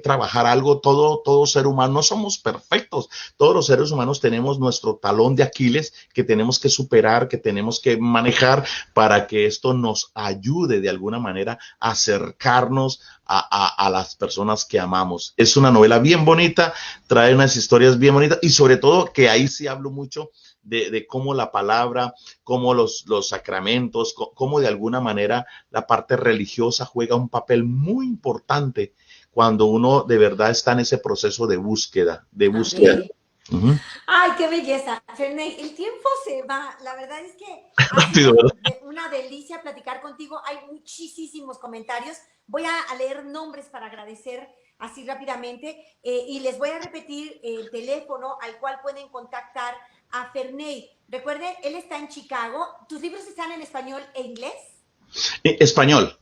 trabajar algo, todo ser humano, no somos perfectos, todos los seres humanos tenemos nuestro talón de Aquiles que tenemos que superar, que tenemos que manejar para que esto nos ayude de alguna manera a acercarnos a las personas que amamos. Es una novela bien bonita, trae unas historias bien bonitas y sobre todo que ahí sí hablo mucho de cómo la palabra, cómo los sacramentos, cómo de alguna manera la parte religiosa juega un papel muy importante cuando uno de verdad está en ese proceso de búsqueda, de búsqueda. Amén. Uh -huh. Ay, qué belleza. Ferney, el tiempo se va. La verdad es que ha Rápido, sido ¿verdad? una delicia platicar contigo. Hay muchísimos comentarios. Voy a leer nombres para agradecer así rápidamente y les voy a repetir el teléfono al cual pueden contactar a Ferney. Recuerden, él está en Chicago. ¿Tus libros están en español e inglés? Español.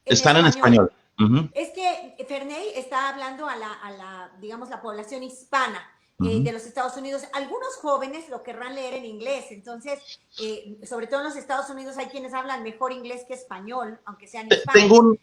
En Están en español. español. Uh -huh. Es que Ferney está hablando digamos, la población hispana Uh -huh. de los Estados Unidos. Algunos jóvenes lo querrán leer en inglés, entonces, sobre todo en los Estados Unidos hay quienes hablan mejor inglés que español, aunque sean Tengo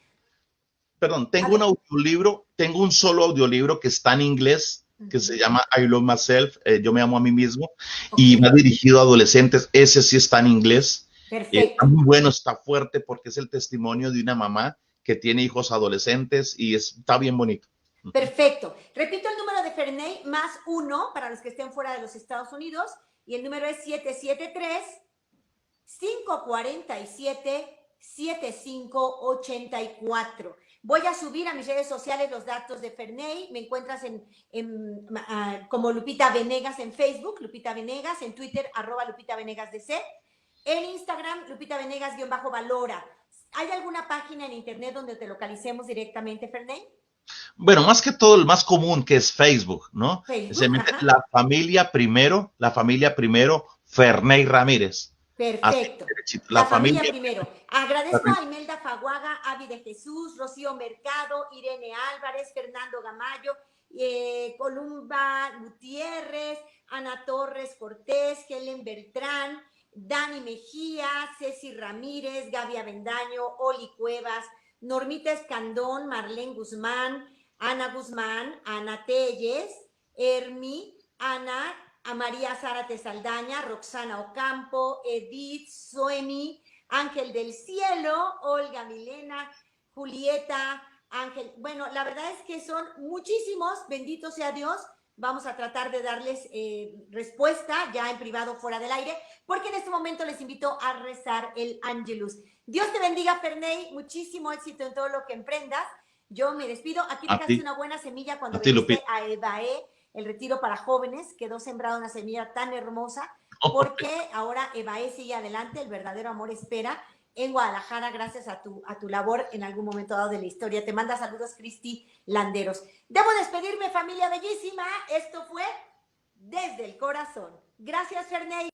hispanos. tengo un audiolibro, tengo un solo audiolibro que está en inglés, que se llama I Love Myself, yo me amo a mí mismo, y va dirigido a adolescentes, ese sí está en inglés. Está Perfecto. muy bueno, está fuerte porque es el testimonio de una mamá que tiene hijos adolescentes y está bien bonito. Perfecto. Repito el número de Ferney, +1 para los que estén fuera de los Estados Unidos, y el número es 773-547-7584. Voy a subir a mis redes sociales los datos de Ferney. Me encuentras como Lupita Venegas en Facebook, Lupita Venegas, en Twitter, @Lupita Venegas DC, en Instagram, Lupita Venegas-Valora. ¿Hay alguna página en internet donde te localicemos directamente, Ferney? Bueno, más que todo el más común que es Facebook, ¿no? Se Facebook, mete ajá. la familia primero, Ferney Ramírez. Así, Perfecto. derechito. La familia primero. Agradezco a Imelda Faguaga, Avi de Jesús, Rocío Mercado, Irene Álvarez, Fernando Gamayo, Columba Gutiérrez, Ana Torres Cortés, Helen Beltrán, Dani Mejía, Ceci Ramírez, Gaby Avendaño, Oli Cuevas, Normita Escandón, Marlene Guzmán, Ana Telles, Hermi, Ana, a María Zárate Saldaña, Roxana Ocampo, Edith, Suemi, Ángel del Cielo, Olga Milena, Julieta, Ángel. Bueno, la verdad es que son muchísimos, bendito sea Dios. Vamos a tratar de darles respuesta ya en privado, fuera del aire, porque en este momento les invito a rezar el Angelus. Dios te bendiga, Ferney, muchísimo éxito en todo lo que emprendas. Yo me despido. Aquí dejaste una buena semilla cuando viniste a EBAE, el retiro para jóvenes. Quedó sembrada una semilla tan hermosa, porque ahora EBAE sigue adelante, el verdadero amor espera en Guadalajara, gracias a tu labor en algún momento dado de la historia. Te manda saludos, Cristi Landeros. Debo despedirme, familia bellísima. Esto fue Desde el Corazón. Gracias, Ferney.